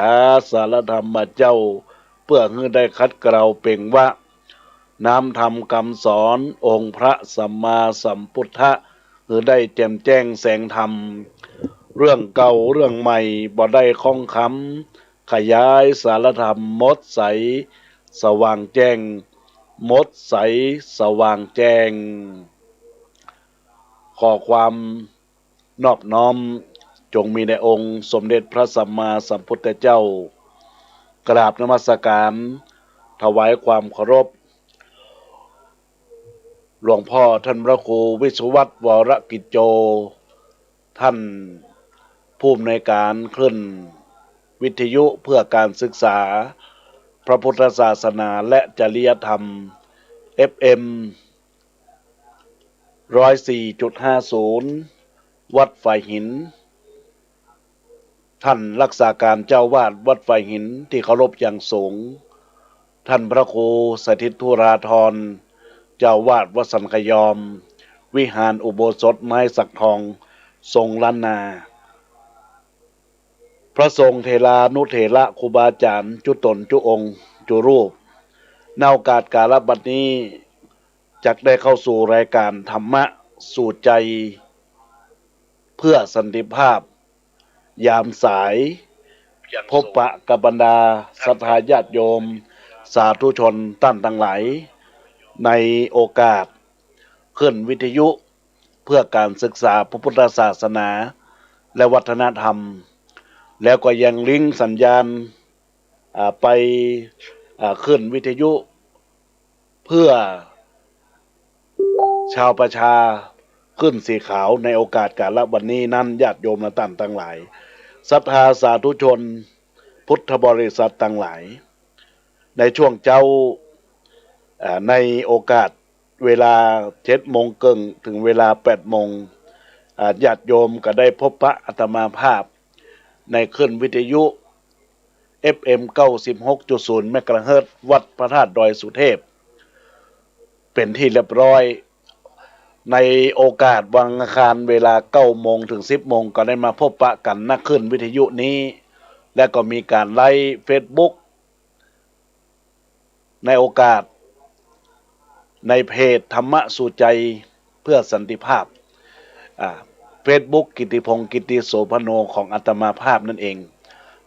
หาสารธรรมเจ้าเพื่อให้ได้คัดเกลาเป่งว่าน้ำธรรมคำสอนองค์พระสัมมาสัมพุทธะคือได้แจ่มแจ้งแสงธรรมเรื่องเก่าเรื่องใหม่บ่ได้คล้องคำขยายสารธรรมมดใสสว่างแจ้งมดใสสว่างแจ้งขอความนอบน้อมจงมีในองค์สมเด็จพระสัมมาสัมพุทธเจ้ากราบนมัสการถวายความเคารพหลวงพ่อท่านพระครูวิศวัตรวรกิจโจท่านผู้อำนวยการคลื่นวิทยุเพื่อการศึกษาพระพุทธศาสนาและจริยธรรม FM 104.50 วัดฝ่ายหินท่านรักษาการเจ้าวาดวัดฝ่ายหินที่เคารพอย่างสูงท่านพระครูสถิตธุราธรเจ้าวาดวัดสันขยอมวิหารอุโบสถไม้สักทองทรงล้านนาพระสงฆ์เถรานุเถระครูบาอาจารย์จุตนจุองค์จุรูปในโอกาสกาลบัดนี้จักได้เข้าสู่รายการธรรมะสู่ใจเพื่อสันติภาพยามสายพบปะกับบรรดาศรัทธาญาติโยมสาธุชนท่านทั้งหลายในโอกาสขึ้นวิทยุเพื่อการศึกษาพระพุทธศาสนาและวัฒนธรรมแล้วก็ยังลิงก์สัญญาณไปขึ้นวิทยุเพื่อชาวประชาขึ้นสีขาวในโอกาสกาลวันนี้นั้นญาติโยมและท่านทั้งหลายศรัทธาสาธุชนพุทธบริษัททั้งหลายในช่วงเจ้าในโอกาสเวลา7:30ถึงเวลา8:00ญาติโยมก็ได้พบพระอาตมาภาพในคลื่นวิทยุ FM 96.0 เมกะเฮิรตซ์วัดพระธาตุดอยสุเทพเป็นที่เรียบร้อยในโอกาสวันอังคารเวลา9:00ถึง10:00ก็ได้มาพบปะกันณคลื่นวิทยุนี้และก็มีการไลฟ์ Facebook ในโอกาสในเพจธรรมะสู่ใจเพื่อสันติภาพเฟซบุ๊กกิติพงศ์กิติโสพโนของอาตมาภาพนั่นเอง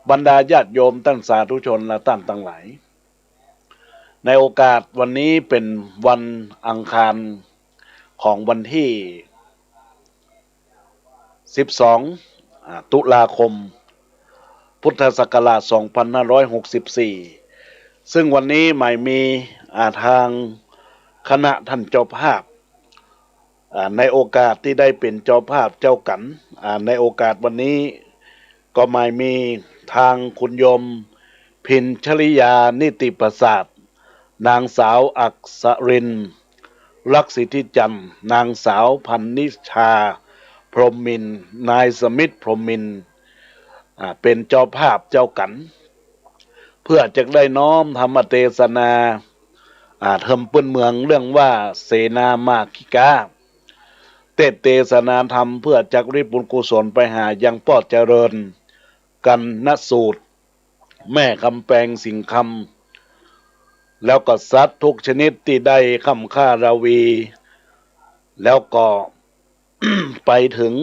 บรรดาญาติโยมท่านสาธุชนและท่านทั้งหลายในโอกาสวันนี้เป็นวันอังคารของวันที่12ตุลาคมพุทธศักราช2564ซึ่งวันนี้หมายมีทางคณะท่านเจ้าภาพในโอกาสที่ได้เป็นเจ้าภาพเจ้ากันในโอกาสวันนี้ก็หมายมีทางคุณโยมพินชริยานิติประสาทนางสาวอักษรินลักษิธิจันทร์นางสาวพันนิชาพรหมมินทร์นายสมิทธิ์พรหมมินทร์เป็นเจ้าภาพเจ้ากันเพื่อจะได้น้อมธรรมเทศนาเทิมปื้นเมืองเรื่องว่าเสนามาคิกาเทศนาธรรมเพื่อจักริบุญกุศลไปหายังปอดเจริญกันนสูตรแม่คำแปลงสิ่งคำแล้วก็สัตว์ทุกชนิดที่ได้คำค่าราวีแล้วก็ ไปถึง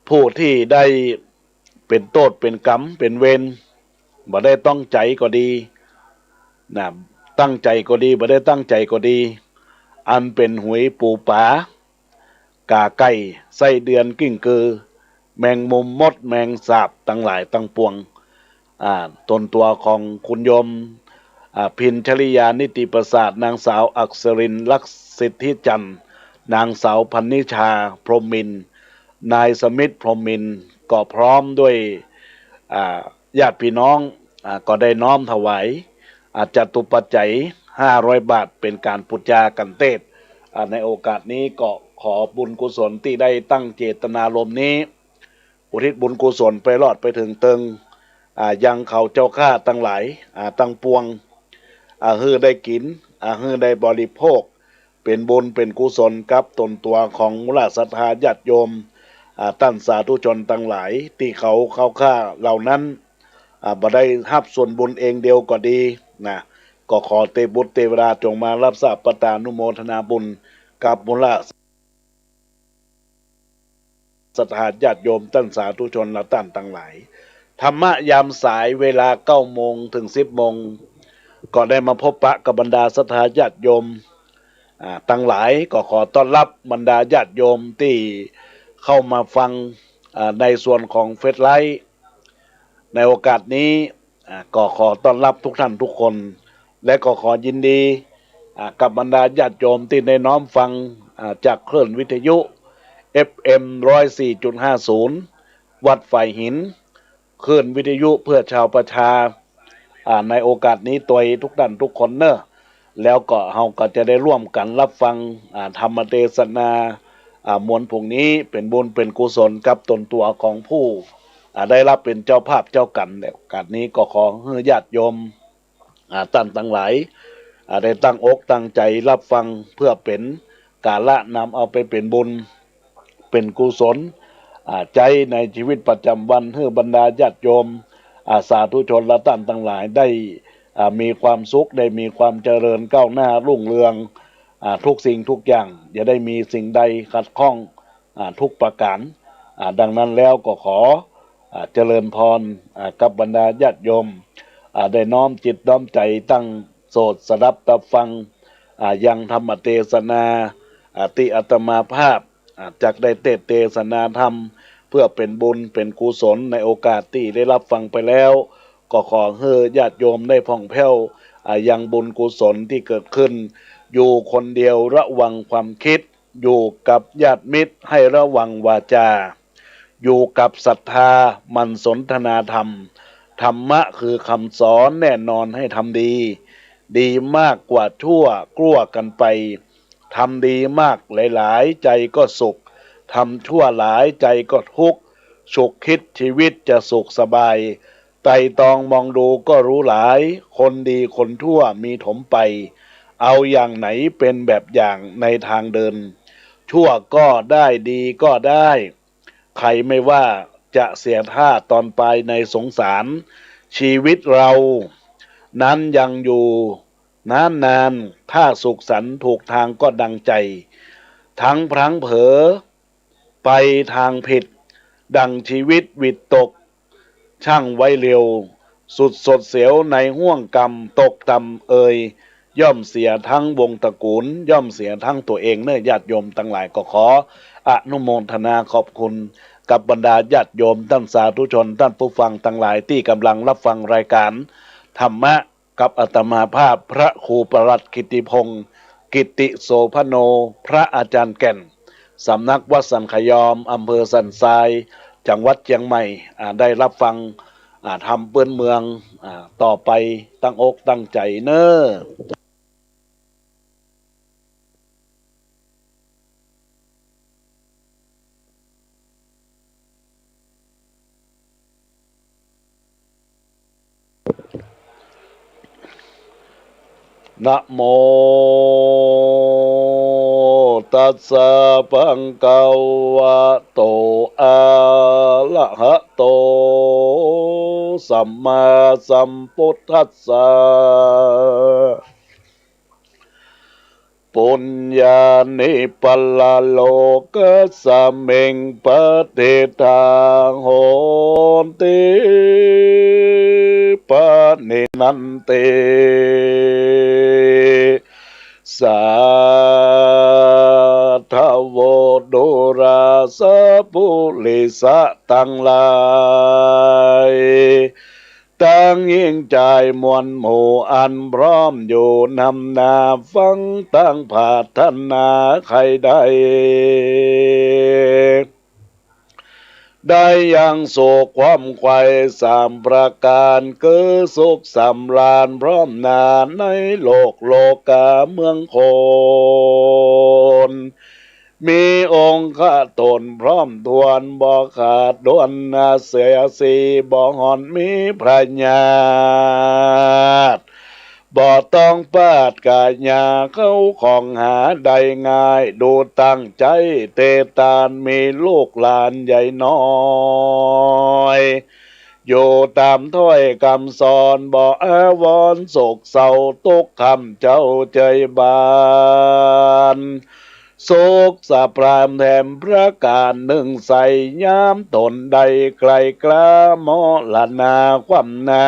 ผู้ที่ได้เป็นโทษเป็นกรรมเป็นเวรบ่ได้ต้องใจก็ดีนะตั้งใจก็ดีบ่ได้ตั้งใจก็ดีอันเป็นหวยปูป๋ากาไก่ไส้เดือนกิ้งกือแมงมุมมดแมงสาบตั้งหลายตั้งปวงตนตัวของคุณโยมพินชริยานิติประสาทนางสาวอักษรินลักษิทธิจันทร์นางสาวพันนิชาพรหมมินทร์นายสมิทธิ์พรหมมินทร์ก็พร้อมด้วยญาติพี่น้องก็ได้น้อมถวายจตุปัจจัย500 บาทเป็นการปุจจากันเทศในโอกาสนี้ก็ขอบุญกุศลที่ได้ตั้งเจตนารมณ์นี้อุทิศบุญกุศลไปรอดไปถึงเติงยังเขาเจ้าข้าตั้งหลายตั้งปวงฮือได้กินฮือได้บริโภคเป็นบุญเป็นกุศลกับตนตัวของมุลศรัทธาญาติโยม ท่านสาธุชนทั้งหลายที่เขาข้าเหล่านั้นบ่ได้รับส่วนบุญเองเดียวก็ดีนะก็ขอเทพบุตรเทวดาจงมารับทราบประทานุโมทนาบุญกับบุญละศรัทธาญาติโยมท่านสาธุชนและท่านทั้งหลายธรรมะยามสายเวลา9 โมงถึง 10 โมงก็ได้มาพบปะกับบรรดาศรัทธาญาติโยมทั้งหลายก็ขอต้อนรับบรรดาญาติโยมที่เข้ามาฟังในส่วนของเฟซไลฟ์ในโอกาสนี้ก็ขอต้อนรับทุกท่านทุกคนและก็ขอยินดีกับบรรดาญาติโยมที่ได้น้อมฟังจากคลื่นวิทยุ FM 104.50 วัดฝ่ายหินคลื่นวิทยุเพื่อชาวประชาในโอกาสนี้ตัวทุกท่านทุกคนเนอะแล้วก็เราก็จะได้ร่วมกันรับฟังธรรมเทศนามวลพวกนี้เป็นบุญเป็นกุศลกับตนตัวของผู้ได้รับเป็นเจ้าภาพเจ้ากรรมในโอกาสนี้ก็ขอให้ญาติโยมท่านทั้งหลายได้ตั้งอกตั้งใจรับฟังเพื่อเป็นกาละนำเอาไปเป็นบุญเป็นกุศลใจในชีวิตประจำวันให้บรรดาญาติโยมสาธุชนและท่านทั้งหลายได้มีความสุขได้มีความเจริญก้าวหน้ารุ่งเรืองทุกสิ่งทุกอย่างอย่าได้มีสิ่งใดขัดข้องทุกประการดังนั้นแล้วก็ขอเจริญพรกับบรรดาญาติโยมได้น้อมจิตน้อมใจตั้งโสดสดับตับฟังยังธรรมเทศนาที่อาตมาภาพจากได้เทศนาธรรมเพื่อเป็นบุญเป็นกุศลในโอกาสที่ได้รับฟังไปแล้วก็ขอให้ญาติโยมได้ผ่องแผ้วยังบุญกุศลที่เกิดขึ้นอยู่คนเดียวระวังความคิดอยู่กับญาติมิตรให้ระวังวาจาอยู่กับศรัทธามันสนทนาธรรมธรรมะคือคำสอนแน่นอนให้ทำดีดีมากกว่าชั่วกลัวกันไปทำดีมากหลายๆใจก็สุขทำชั่วหลายใจก็ทุกข์สุขคิดชีวิตจะสุขสบายไตรตรองมองดูก็รู้หลายคนดีคนชั่วมีถมไปเอาอย่างไหนเป็นแบบอย่างในทางเดินชั่วก็ได้ดีก็ได้ใครไม่ว่าจะเสียท่าตอนปลายในสงสารชีวิตเรานั้นยังอยู่นานถ้าสุขสันต์ถูกทางก็ดังใจทั้งพลั้งเผลอไปทางผิดดังชีวิตวิตกช่างไว้เร็วสุดสดเสียวในห่วงกรรมตกต่ำย่อมเสียทั้งวงตระกูลย่อมเสียทั้งตัวเองเนื้อญาติโยมทั้งหลายก็ขออนุโมทนาขอบคุณกับบรรดาญาติโยมท่านสาธุชนท่านผู้ฟังทั้งหลายที่กำลังรับฟังรายการธรรมะกับอาตมาภาพพระครูประหลัดกิติพงศ์กิติโสพโนพระอาจารย์แก่นสำนักวัดสันขยอมอำเภอสันทรายจังหวัดเชียงใหม่ได้รับฟังทำเปื้อนเมืองต่อไปตั้งอกตั้งใจเนอ้อนะโมตัสสะภะคะวะโตอะระหะโตสัมมาสัมพุทธัสสะปุญญานิปัลลโลกัสสะเมงปะเททาโหนติปะนินันเตสาทโวโดราสะปุริสะตังหลายตั้งยิ่งใจมวลหมู่อันพร้อมอยู่นำหน้าฟังตั้งผาถนาใครได้ยังโศกความไขว่สามประการคือสุขสำราญพร้อมหนาในโลกาเมืองโคนมีองค์ข้าตนพร้อมทวนบ่ขาดดวนเสียสีบ่หอนมีพระญาติ บ่ต้องปาดกาญาเข้าของหาได้ง่ายดูตั้งใจเตตานมีลูกหลานใหญ่น้อยอยู่ตามถ้อยคำสอนบ่อาวรโศกเศร้าตุกคำเจ้าใจบานโศกสะพรามแถมพระการหนึ่งใส่ย้ำตนใดไกลกล้ามอละนาความนา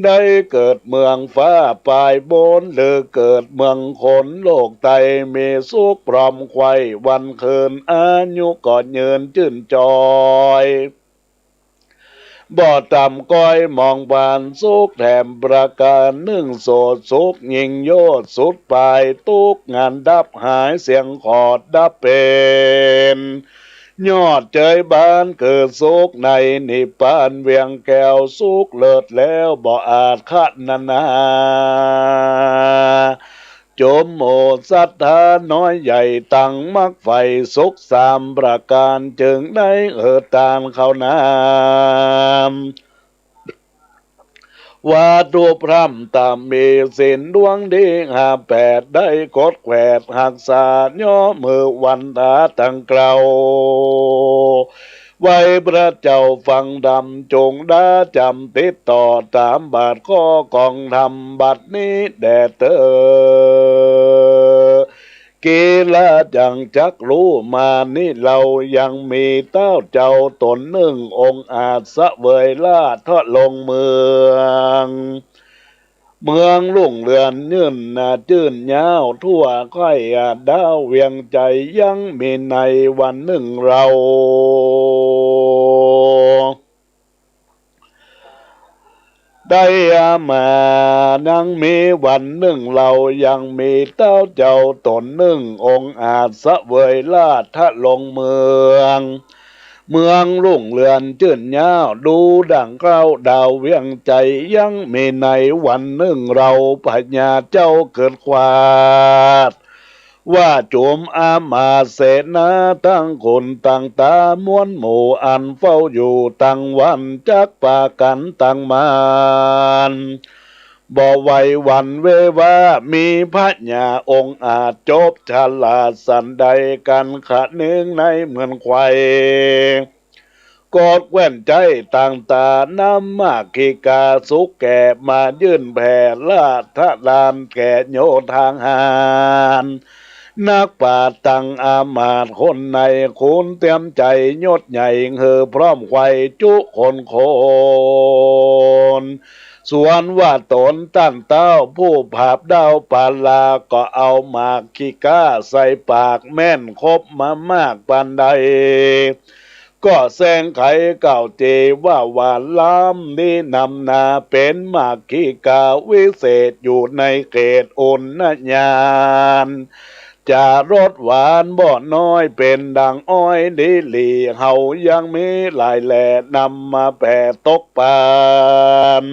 ได้เกิดเมืองฟ้าปลายบนหรือเกิดเมืองคนโลกไตมีสุขพร้อมไขว้วันคืนอายุก่อนยืนจื่นจอยบ่ต่ำก้อยมองบานสุขแถมประการหนึ่งโสดสุขยิงโยดสุดปลายตุกงานดับหายเสียงขอดดับเป็นยอดเจยบานเกิดสุขในนิพพานเวียงแก้วสุขเลิศแล้วบ่อาจคัดนาจมโมศรัทธาน้อยใหญ่ตั้งมักไฟสุขสามประการจึงได้ตานเข้านามว่าตัวพร่ำตามมีสินดวงดี58ได้กดแขวดหักษาย่อมือวันตาตั้งเกลาไว้พระเจ้าฟังดำจงได้จำติดต่อตามบาทข้อกองทำบัดนี้แด่เธอกีฬาจังจักรู้มานี่เรายังมีเต้าเจ้าตนหนึ่งองค์อาจสะเวยลาทอดลงเมืองลุ่งเรือนยืนนาจื่นยาวทั่วค่อยดาวเวียงใจยังมีในวันหนึ่งเราได้มานังมีวันหนึ่งเรายังมีเต้าเจ้าตนหนึ่งองค์อาจสะเวยลาทะลงเมืองรุ่งเรือนจื่นยาวดูดังเก้าดาวเวียงใจยังมีในวันหนึ่งเราพญาเจ้าเกิดควาดว่าโจมอามาเสนาตั้งคนตั้งตามวนหมู่อันเฝ้าอยู่ตั้งวันจักปากันตั้งมานบ่ไหววันเวว่ามีพระญาองค์อาจจบฉลาดสันใดกันขะนึงในเหมือนไข่กอดแว่นใจต่างตานำมากขีกาสุกแก่มายื่นแผ่ลาทะลานแก่โยทางหานนักปราชญ์ตั้งอามาตย์คนในคุณเตรียมใจยศใหญ่เฮอพร้อมไข่จุคนส่วนว่าตนตั้งเต้าผู้ผาบดาวปาลาก็เอาหมากขี้ก้าใส่ปากแม่นคบมามากปานใดก็แซงไขเก่าเจว่าหวานล้ำนี่นำนาเป็นหมากขี้กาวิเศษอยู่ในเขตอุณญาณจะรสหวานบ่น้อยเป็นดังอ้อยดิลีเฮายังมีหลายแหล่นำมาแผ่ตกปาน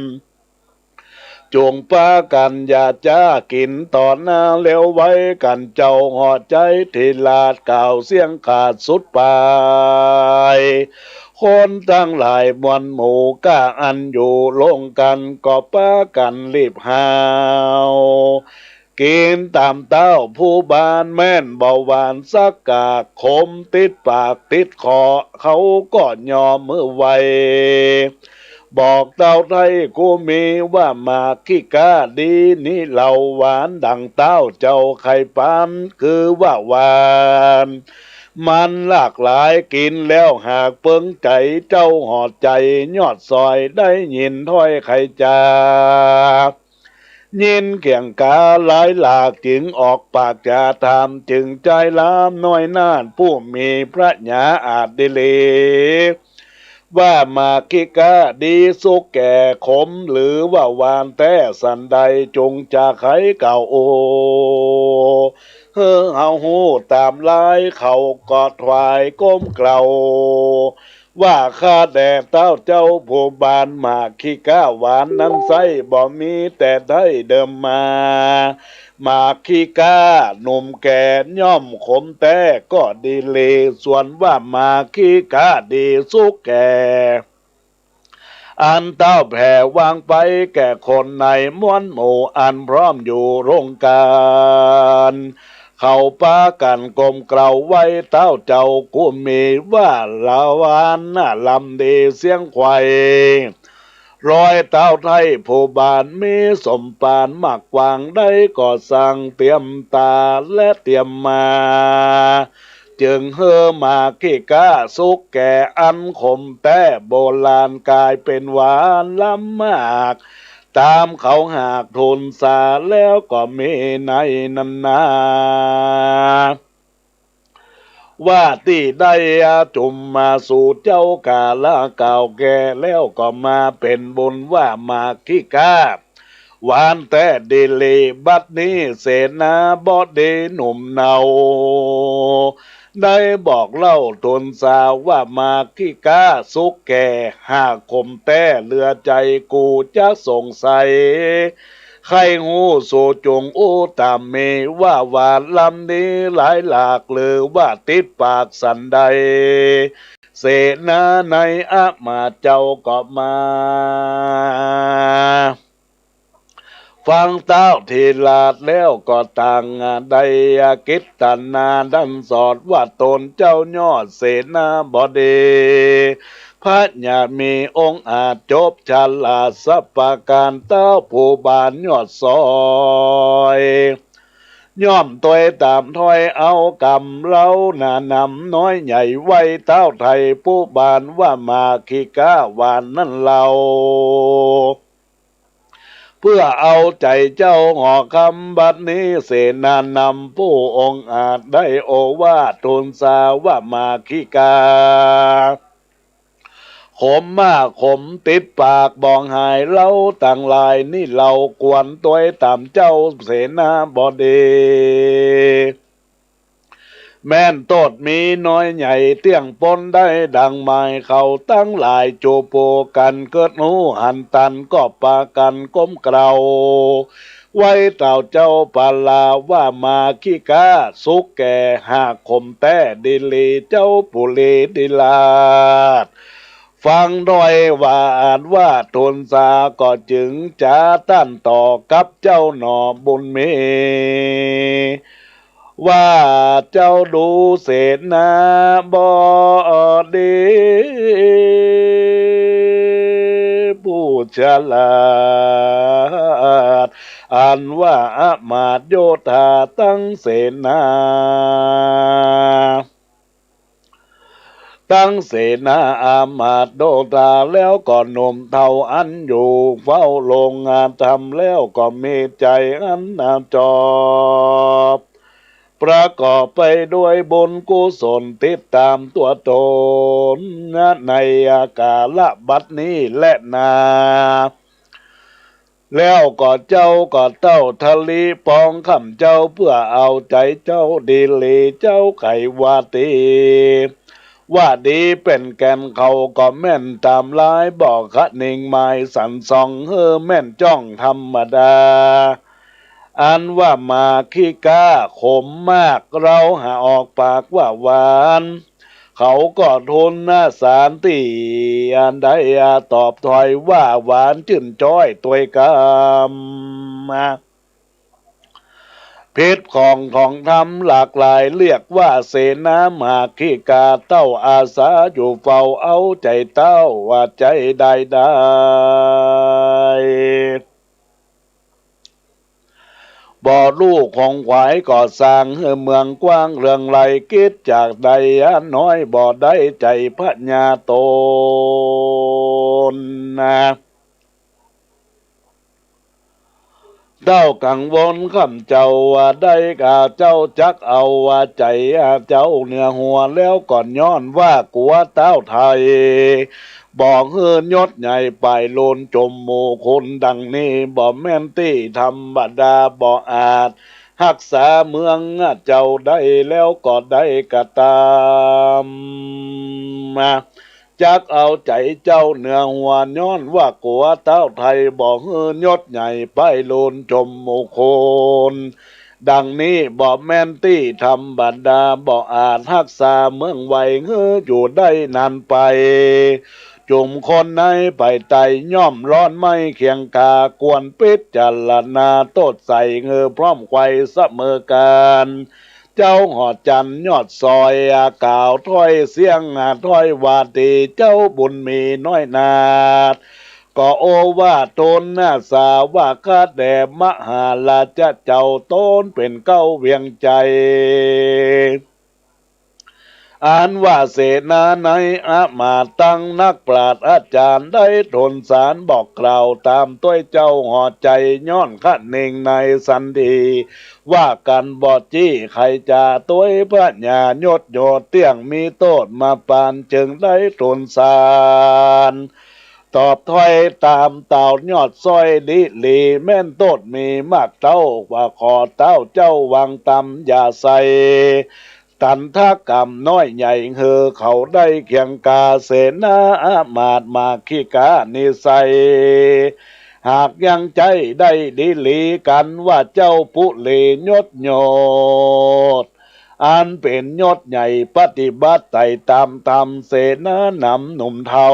จงปากันอย่าจ้ากินต่อหน้าเลี้ยวไว้กันเจ้าหอดใจที่ลาดก่าวเสียงขาดสุดปายคนทั้งหลายมวลหมู่ก้าอันอยู่ลงกันก็ปากันรีบหาวกินตามเต้าผู้บานแม่นเบาหวานสักกากคมติดปากติดคอเขาก็ยอมมือไวบอกเต้าไทยกูมีว่ามาขี้กาดีนี่เหล่าหวานดังเต้าเจ้าไข่ปานคือว่าหวานมันหลากหลายกินแล้วหากเปิงใจเจ้าหอดใจยอดซอยได้ยินถ้อยไข่จายินเกี่ยงกาหลายหลากจึงออกปากจะทำจึงใจล้ำน้อยน่านผู้มีพระญาอาจดิเลว่ามากิกาดีสุกแก่ขมหรือว่าวานแต่สันใดจงจะไขเก่าโอเอาหูตามลายเขากอดถวายก้มเกลาว่าข้าแด่เต้าเจ้าผู้บานมาขี้ก้าหวานนั้นไส้บ่มีแต่ได้เดิมมาขี้ก้าหนุ่มแก่ย่อมขมแต่ก็ดีเลส่วนว่ามาขี้ก้าดีสุกแก่ อันเต้าแผ่วางไปแก่คนในม้วนหมู่อันพร้อมอยู่โรงการเขาปากันกลมเกลาไว้เต้าเจ้ากูมีว่าลาวานน่าลำดีเสียงควายร้อยเต้าไทยผู้บานมีสมปานมากกวางได้ก่อสั่งเตรียมตาและเตรียมมาจึงเฮอมาขี้กาสุกแก่อันขมแต่โบราณกลายเป็นหวานล้ำมากตามเขาหากทุนสาแล้วก็มีในนันนาว่าที่ได้จุมมาสู่เจ้ากาละเก่าแก่แล้วก็มาเป็นบุญว่ามาขี้กาหวานแต่ดีลีบัดนี้เสนาบดีหนุ่มเนาได้บอกเล่าตนสาวว่ามาขี้กาสุกแก่หากคมแต่เลือใจกูจะสงสัยใครงูโสจงโอตามเมว่าหวานลำนี้หลายหลากหรือว่าติดปากสันใดเสนาในอามาเจ้าก็มาฟังเต้าทีลาดแล้วก็ต่างใดกิจตันนาดันสอดว่าตนเจ้ายอดเสนาบดีพระญามีองค์อาจจบฉลาดสัปปาการเต้าผู้บานยอดซอยย่อมตัวตามถ้อยเอากำเล่าหน้านำน้อยใหญ่ไว้เต้าไทยผู้บานว่ามาขี้กาวานนั่นเราเพื่อเอาใจเจ้าหอคำบัดนี้เสนานำผู้องค์อาจได้โอวาททูลสาว่ามาขี้กาขมมากขมติดปากบองหายเล่าต่างลายนี่เรากวนตัวตามเจ้าเสนาบดีแม่นโตดมีน้อยใหญ่เตี้ยงปนได้ดังไม้เขาตั้งหลายโจโปกันเกิดหูหันตันก็ปากันก้มเกลาไว้เต่าเจ้าปาลาว่ามาขี้กาสุกแก่หากคมแต่ดิลีเจ้าปุลีดิลาดฟังด้อยว่าอ่านว่าทนสาก็จึงจะต้านต่อกับเจ้าหนอบุญมีว่าเจ้าดูเศษนาบอดีผู้ฉลาดอันว่าอามาตย์โยธาตั้งเสนาตั้งเสนาอามาตย์โดธาแล้วก็หนุ่มเท่าอันอยู่เฝ้าลงงานทำแล้วก็มีใจอันนาจอบประกอบไปด้วยบุญกุศลติดตามตัวตนในอากาละบัดนี้และนาแล้วก็เจ้าก็เต้าทะลีปองคำเจ้าเพื่อเอาใจเจ้าดีลีเจ้าไขวาตีว่าดีเป็นแก่นเขาก็แม่นตามลายบอกขะนิ่งไม้สันสองเฮอแม่นจ้องธรรมดาอันว่ามาขี้กาขมมากเราหาออกปากว่าหวานเขาก็ทนหน้าสารตีอันใดตอบถอยว่าหวานจื่นจ้อยตัวกำพิษของธรรมหลากหลายเรียกว่าเสนามาขี้กาเต้าอาสาอยู่เฝ้าเอาใจเต้าว่าใจได้บ่อลูกของขวายก่อสร้างเมืองกว้างเรื่องไรคิดจากใดน้อยบ่ได้ใจพระญาโตนนะเจ้ากังวลคำเจ้าว่าได้กาเจ้าจักเอาว่าใจเจ้าเนื้อหัวแล้วก่อนย้อนว่ากัวเต้าไทยบอกเฮือนยศใหญ่ไปโลนจมโมคนดังนี้บ่แม่นตี้ธรรมดาบ่อาจรักษาเมืองเจ้าได้แล้วก็ได้กะตามมาจักเอาใจเจ้าเนื้อหัวย้อนว่ากัวเต้าไทยบอกเฮือนยศใหญ่ไปโลนจมโมคนดังนี้บ่แม่นตี้ธรรมดาบ่อาจรักษาเมืองไว้เฮืออยู่ได้นานไป จุ่มคนในไปไตย่อมร้อนไม่เคียงกากวนปิดจัลนาโตดใส่เงือพร้อมไขว้เสมอกันเจ้าหอดจันยอดซอยกล่าวถ้อยเสียงถ้อยวาตีเจ้าบุญมีน้อยนาดก็โอว่าตนสาวาคาแด่มหาลาจะเจ้าตนเป็นเก้าเวียงใจอ่านว่าเสนาในอามาตั้งนักปราชญ์อาจารย์ได้ทนสารบอกกล่าวตามต้วยเจ้าหอใจย้อนขะเนงในสันดีว่ากันบอดจี้ใครจะต้วยพระญายดโยเตียงมีโตดมาปานจึงได้ทนสารตอบถ้อยตามเต่ายอดซ้อยลิลีแม่นโตดมีมากเต้าว่าขอเต้าเจ้าวังตำอย่าใส่ตันทกรรมน้อยใหญ่เฮอเขาได้เคียงกาเสนาอามาดมาขี้กานิสัยหากยังใจได้ดีลีกันว่าเจ้าผู้เลยศโยดอันเป็นยศใหญ่ปฏิบัติไต่ตามเสนานำหนุ่มเทา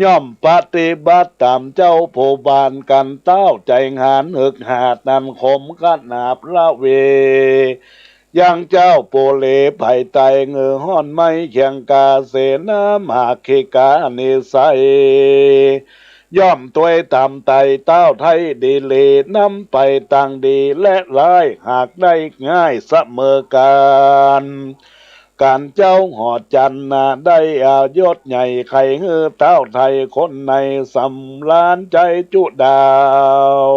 ย่อมปฏิบัติตามเจ้าผู้บานกันเต้าใจงานหึกหาดนันคมขนาบละเวยังเจ้าโปเลไผ่ไตเงือห้อนไม่เคียงกาเสนามาคิกานิสัยย่อมตัวตามไตเต้าไทยดีเลนำไปต่างดีและร้ายหากได้ง่ายเสมอกันการเจ้าหอจันนาได้อายศใหญ่ไข่เงือเต้าไทยคนในสำลานใจจุดาว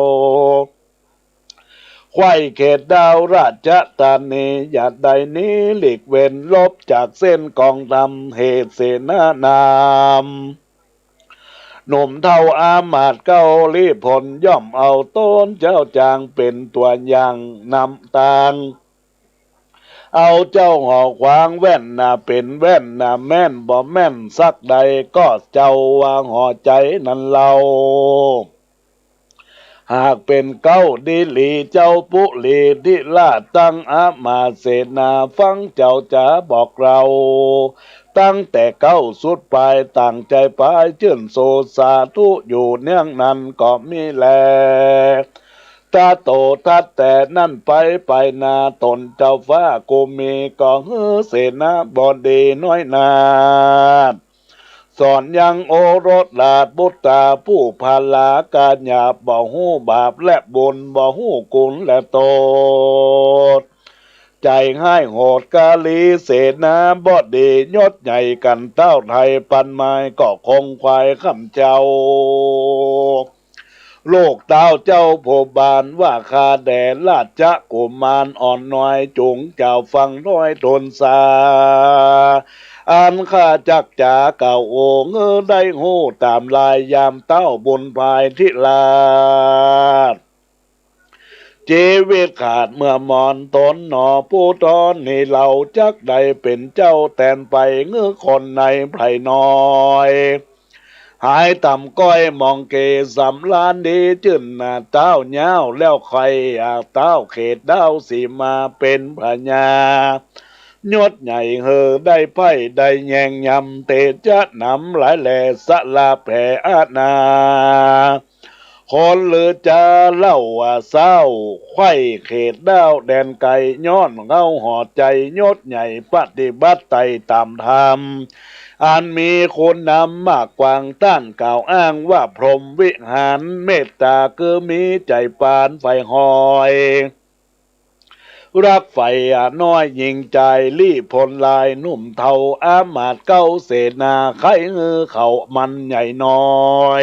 ไขว้เขตดาวราชธานีหยาดใดนี้หลีกเว้นลบจากเส้นกองดำเหตุเสนานามหนุ่มเท่าอามาตย์เกาลีผลย่อมเอาต้นเจ้าจางเป็นตัวอย่างนำตางเอาเจ้าหอกขวางแว่นเป็นแว่นแม่นบ่แม่นสักใดก็เจ้าวางห่อใจนั้นเราหากเป็นเก้าดิลีเจ้าปุลีดิลาตั้งอามาเสนาฟังเจ้าจะบอกเราตั้งแต่เก้าสุดปลายต่างใจปลายชื่นโสสาธุอยู่เนื่องนั้นก็มีแลตาโตทัดแต่นั่นไปนาตนเจ้าฟ้ากูมีก็เฮือเสนาบดีน้อยนาสอนยังโอรสลาดบุตตาผู้พาลาการหยาบบ่หูบาปและบุญบ่หูกุลและโตดใจให้โหดกาลีเสนาบดียศใหญ่กันเต้าไทยปันไม้ก็คงควายคำเจ้าโลกเต้าเจ้าโพบานว่าคาแดนราชกุมารอ่อนน้อยจุงเจ้าฟังน้อยทนสาอันข้าจักจ๋าเก่าโอเงอได้หูตามลายยามเต้าบนภายทิลาดเจวิตขาดเมื่อมอนตนหนอผู้ตอนนี่เราจักใดเป็นเจ้าแตนไปเงือคนในไพรน้อยหายต่ำก้อยมองเกสำลานดีจื่นเต้าเย้าแล้วใครเต้าเขตดาวสีมาเป็นพญายศใหญ่เฮอได้ไพ่ได้แยงยำเตจะนำหลายแหล่สละแผ่อาณาคนหรือจะเล่าว่าเศร้าไข่เขตดาวแดนไก่ย้อนเงาหอดใจยศใหญ่ปฏิบัติไต่ตามธรรมอันมีคนนำมากกวางต้านกล่าวอ้างว่าพรหมวิหารเมตตาคือมีใจปานไฟหอยรักไฟน้อยยิงใจรีพลลายนุ่มเทาอามาตย์เก้าเสนาไข่เงือเขามันใหญ่น้อย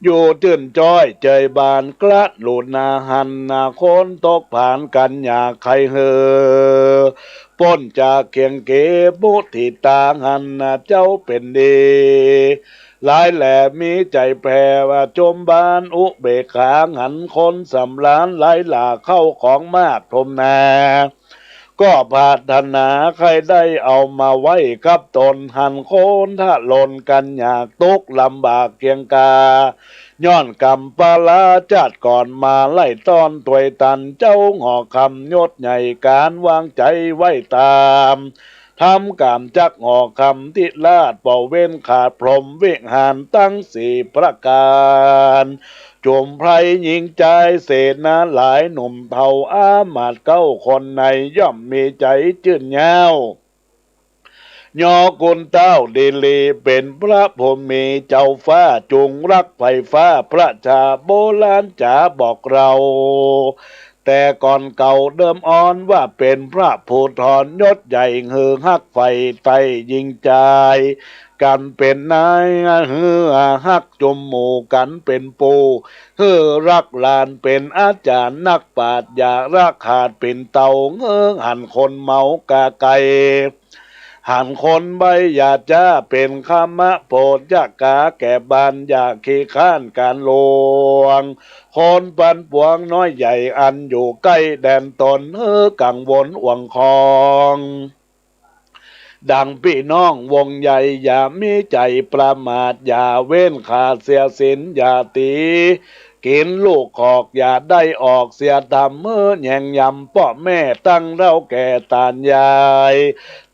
อยู่จื่นจ้อยเจยบานกระหลุดนาหันคนตกผ่านกันอยากใครเฮอป้นจากเคียงเกบุติตาหันเจ้าเป็นดีหลายแหล่มีใจแผ่ว่าจมบานอุเบกขาหันคนสำลานหลายหลาเข้าของมากทมนาก็ปรารถนาใครได้เอามาไว้กับตนหันโคนถ้าหล่นกันอยากตกลำบากเกียงกาย้อนกำปาลาจัดก่อนมาไล่ต้อนถวยตันเจ้าหงอคำยศใหญ่การวางใจไว้ตาม ทำกามจักหอกคำทิลาดเป่าเว้นขาดพรหมเวกหานตั้งสี่ประการจมไพรหญิงใจเศษนาหลายหนุ่มเผาอามาดเก้าคนในย่อมมีใจจื่นเงายอกุลเต้าเดลีเป็นพระพรหมีเจ้าฟ้าจงรักไฟฟ้าพระชาโบราณจ๋าบอกเราแต่ก่อนเก่าเดิมอ่อนว่าเป็นพระผู้ถอนยศใหญ่เฮือฮักไฟไตยิงใจกันเป็นนายเฮือฮักจมหมู่กันเป็นปูเฮือรักลานเป็นอาจารย์นักปราชญ์อย่ารักขาดเป็นเต่าเฮือหันคนเมากาไกหันคนใบอยากจะเป็นขมะโพดยากาแก่บานอยากขี้ข้านการลวงคนปันปวงน้อยใหญ่อันอยู่ใกล้แดนตนเฮ้อกังวลหวังคองดังพี่น้องวงใหญ่อย่ามีใจประมาทอย่าเว้นขาดเสียสินอย่าตีกินลูกขอกอย่าได้ออกเสียดำเมื่อแย่งยำพ่อแม่ตั้งเล่าแก่ตานยาย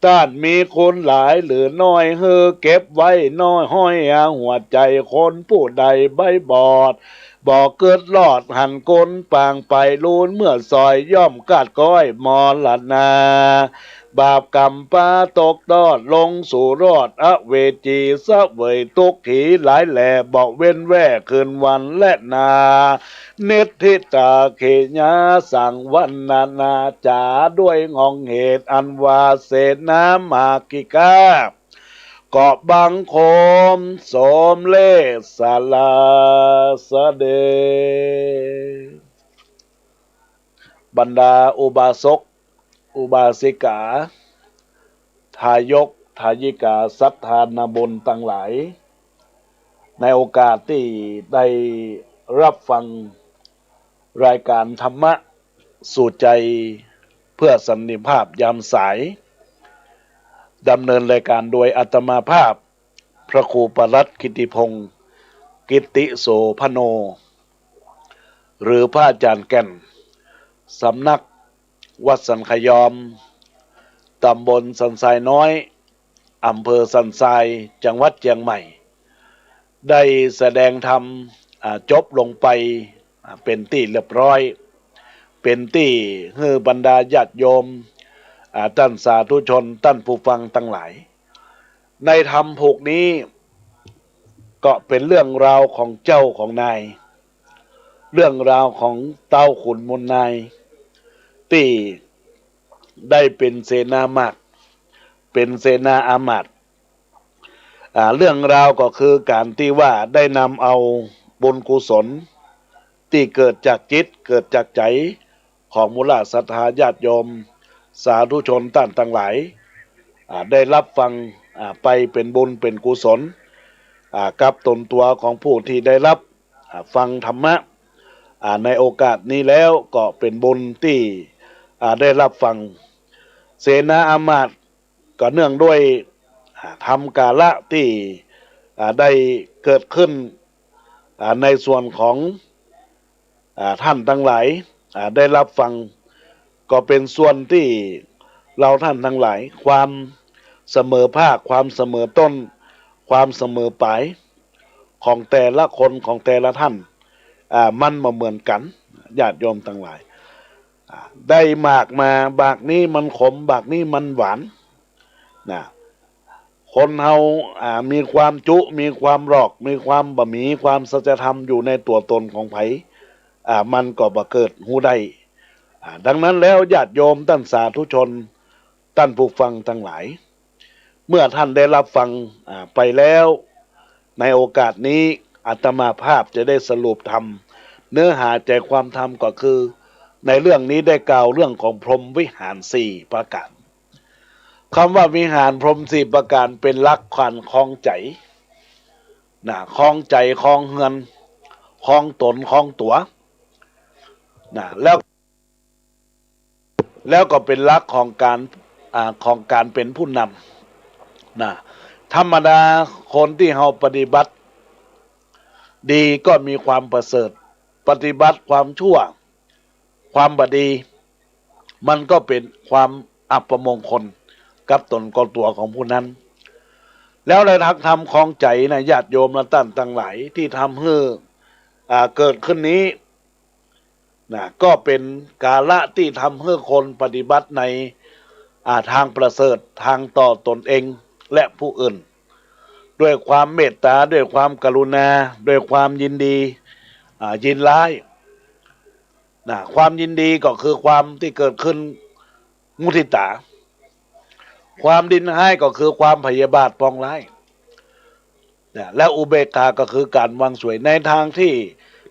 ต้านมีคนหลายหรือน้อยเฮอเก็บไว้น้อยห้อยหัวใจคนผู้ใดใบบอดบอกเกิดรอดหันกลปางไปลูนเมื่อซอยย่อมกาดก้อยมอลนาบาปกรรมปาตกตอดลงสู่รอดอเวจีสะเวยตุกขีหลายแหล่บอกเว้นแว่คืนวันและนาเนติตาเขญาสั่งวันนาจาด้วยงองเหตุอันวาเสนามากิกาเกาะบังโคมสมเลสลาสเดบรรดาอุบาสกอุบาสิกาทายกทายิกาสัทธานาบุญตั้งหลายในโอกาสที่ได้รับฟังรายการธรรมะสู่ใจเพื่อสันนิภาพยามสายดำเนินรายการโดยอาตมาภาพพระครูปรัตน์กิติพงศ์กิติโสพโนหรือพระอาจารย์แก่นสำนักวัดสันขยอมตำบลสันทรายน้อยอำเภอสันทรายจังหวัดเชียงใหม่ได้แสดงธรรมจบลงไปเป็นที่เรียบร้อยเป็นที่ให้บรรดาญาติโยมท่านสาธุชนท่านผู้ฟังทั้งหลายในธรรมผูกนี้ก็เป็นเรื่องราวของเจ้าของนายเรื่องราวของเต้าขุนมูลนายที่ได้เป็นเสนามากเป็นเสนาอามาตย์เรื่องราวก็คือการที่ว่าได้นำเอาบุญกุศลที่เกิดจากจิตเกิดจากใจของมุลาศรัทธาญาติโยมสาธุชนท่านทั้งหลายได้รับฟังไปเป็นบุญเป็นกุศลกับตนตัวของผู้ที่ได้รับฟังธรรมะในโอกาสนี้แล้วก็เป็นบุญที่ได้รับฟังเสนาอามาตย์ก็เนื่องด้วยทำกาละที่ได้เกิดขึ้นในส่วนของท่านทั้งหลายได้รับฟังก็เป็นส่วนที่เราท่านทั้งหลายความเสมอภาคความเสมอต้นความเสมอปลายของแต่ละคนของแต่ละท่านมันมาเหมือนกันญาติโยมทั้งหลายได้หมากมาบากนี้มันขมบากนี้มันหวานนะคนเฮามีความจุมีความรอกมีความบะหมี่ความสัจธรรมอยู่ในตัวตนของไผมันก็บ่เกิดหูได้ดังนั้นแล้วญาติโยมท่านสาธุชนท่านผู้ฟังทั้งหลายเมื่อท่านได้รับฟังไปแล้วในโอกาสนี้อาตมาภาพจะได้สรุปธรรมเนื้อหาใจความธรรมก็คือในเรื่องนี้ได้กล่าวเรื่องของพรหมวิหารสี่ประการคำว่าวิหารพรหมสี่ประการเป็นหลักขวัญคลองใจคลองใจคลองเฮือนคลองตนคลองตัวแล้วก็เป็นหลักของการเป็นผู้นำธรรมดาคนที่เฮาปฏิบัติดีก็มีความประเสริฐปฏิบัติความชั่วความบดีมันก็เป็นความอัปมงคล กับตนก็ตัวของผู้นั้นแล้วในทางธรรมของใจนะญาติโยมและท่านทั้งหลายที่ทำให้เกิดขึ้นนี้นะก็เป็นกาละที่ทำให้คนปฏิบัติในทางประเสริฐทางต่อตนเองและผู้อื่นด้วยความเมตตาด้วยความกรุณาด้วยความยินดียินร้ายนะความยินดีก็คือความที่เกิดขึ้นมุทิตาความดินให้ก็คือความพยาบาทปองร้ายนะและอุเบกขาก็คือการวางสวยในทางที่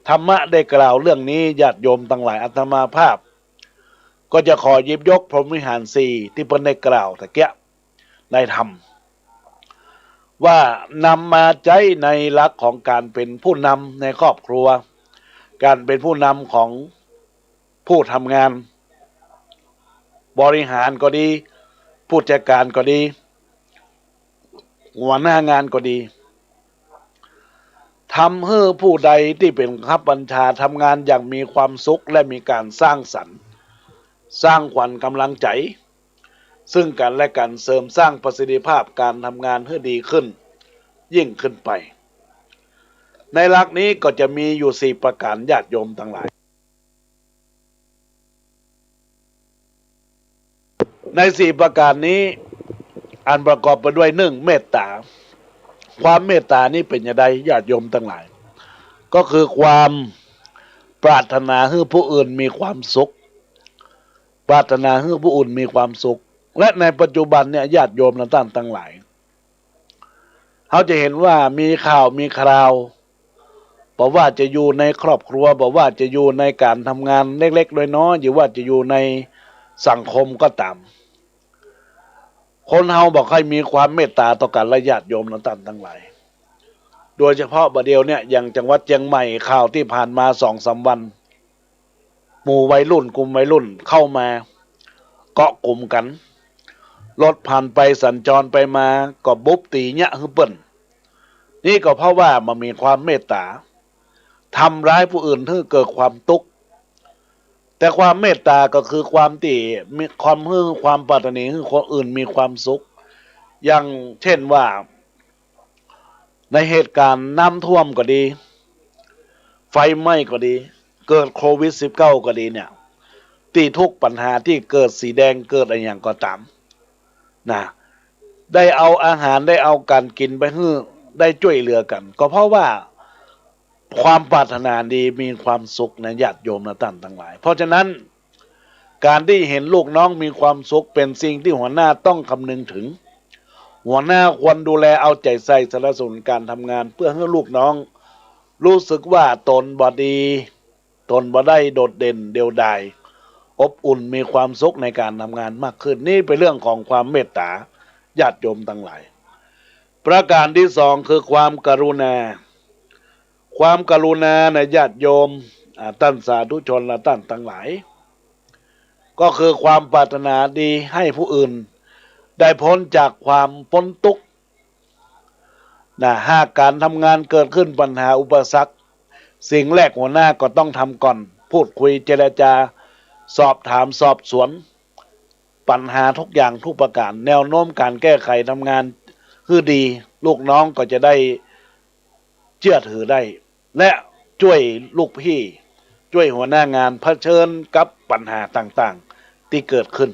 ธรรมะได้กล่าวเรื่องนี้ญาติโยมทั้งหลายอาตมาภาพก็จะขอหยิบยกพรหมวิหารสี่ที่เพิ่นได้กล่าวตะเกียในธรรมว่านำมาใช้ในหลักของการเป็นผู้นำในครอบครัวการเป็นผู้นำของผู้ทำงานบริหารก็ดีผู้จัดการก็ดีหัวหน้างานก็ดีทำให้ผู้ใดที่เป็นผู้บังคับบัญชาทำงานอย่างมีความสุขและมีการสร้างสรรค์สร้างขวัญกำลังใจซึ่งกันและกันเสริมสร้างประสิทธิภาพการทำงานให้ดีขึ้นยิ่งขึ้นไปในหลักนี้ก็จะมีอยู่4ประการญาติโยมทั้งหลายใน4ประการนี้อันประกอบไปด้วย1เมตตาความเมตตานี้เป็นอย่างไรญาติโยมทั้งหลายก็คือความปรารถนาให้ผู้อื่นมีความสุขปรารถนาให้ผู้อื่นมีความสุขและในปัจจุบันเนี่ยญาติโยมและท่านทั้งหลายเขาจะเห็นว่ามีข่าวมีคราวบอกว่าจะอยู่ในครอบครัวบอกว่าจะอยู่ในการทำงานเล็กๆน้อยๆหรือว่าจะอยู่ในสังคมก็ตามคนเฮาบอกให้มีความเมตตาต่อกันและญาติโยมและท่านทั้งหลายโดยเฉพาะประเดี๋ยวเนี่ยอย่างจังหวัดเชียงใหม่ข่าวที่ผ่านมา2-3 วันหมู่วัยรุ่นกลุ่มวัยรุ่นเข้ามาเกาะกลุ่มกันรถผ่านไปสัญจรไปมาก็บุบตีเนี่ยฮึเปิ้นนี่ก็เพราะว่ามันมีความเมตตาทำร้ายผู้อื่นให้เกิดความทุกข์แต่ความเมตตาก็คือความที่มีความความปรารถนาให้คนอื่นมีความสุขอย่างเช่นว่าในเหตุการณ์น้ำท่วมก็ดีไฟไหม้ก็ดีเกิดโควิด-19ก็ดีเนี่ยที่ทุกปัญหาที่เกิดสีแดงเกิดอะไรอย่างก็ตามนะได้เอาอาหารได้เอาการกินไปให้ได้ช่วยเหลือกันก็เพราะว่าความปรารถนาดีมีความสุขในญาติโยมและท่านทั้งหลายเพราะฉะนั้นการที่เห็นลูกน้องมีความสุขเป็นสิ่งที่หัวหน้าต้องคำนึงถึงหัวหน้าควรดูแลเอาใจใส่สนับสนุนการทำงานเพื่อให้ลูกน้องรู้สึกว่าตนบ่ดีตนบ่ได้โดดเด่นเดียวดายอบอุ่นมีความสุขในการทำงานมากขึ้นนี่เป็นเรื่องของความเมตตาญาติโยมทั้งหลายประการที่2คือความกรุณาความกรุณาในญาติโยมท่านสาธุชนและท่านทั้งหลายก็คือความปรารถนาดีให้ผู้อื่นได้พ้นจากความพ้นทุกข์หากการทำงานเกิดขึ้นปัญหาอุปสรรคสิ่งแรกหัวหน้าก็ต้องทำก่อนพูดคุยเจรจาสอบถามสอบสวนปัญหาทุกอย่างทุกประการแนวโน้มการแก้ไขทำงานคือดีลูกน้องก็จะได้เชื่อถือได้และช่วยลูกพี่ช่วยหัวหน้างานเผชิญกับปัญหาต่างๆที่เกิดขึ้น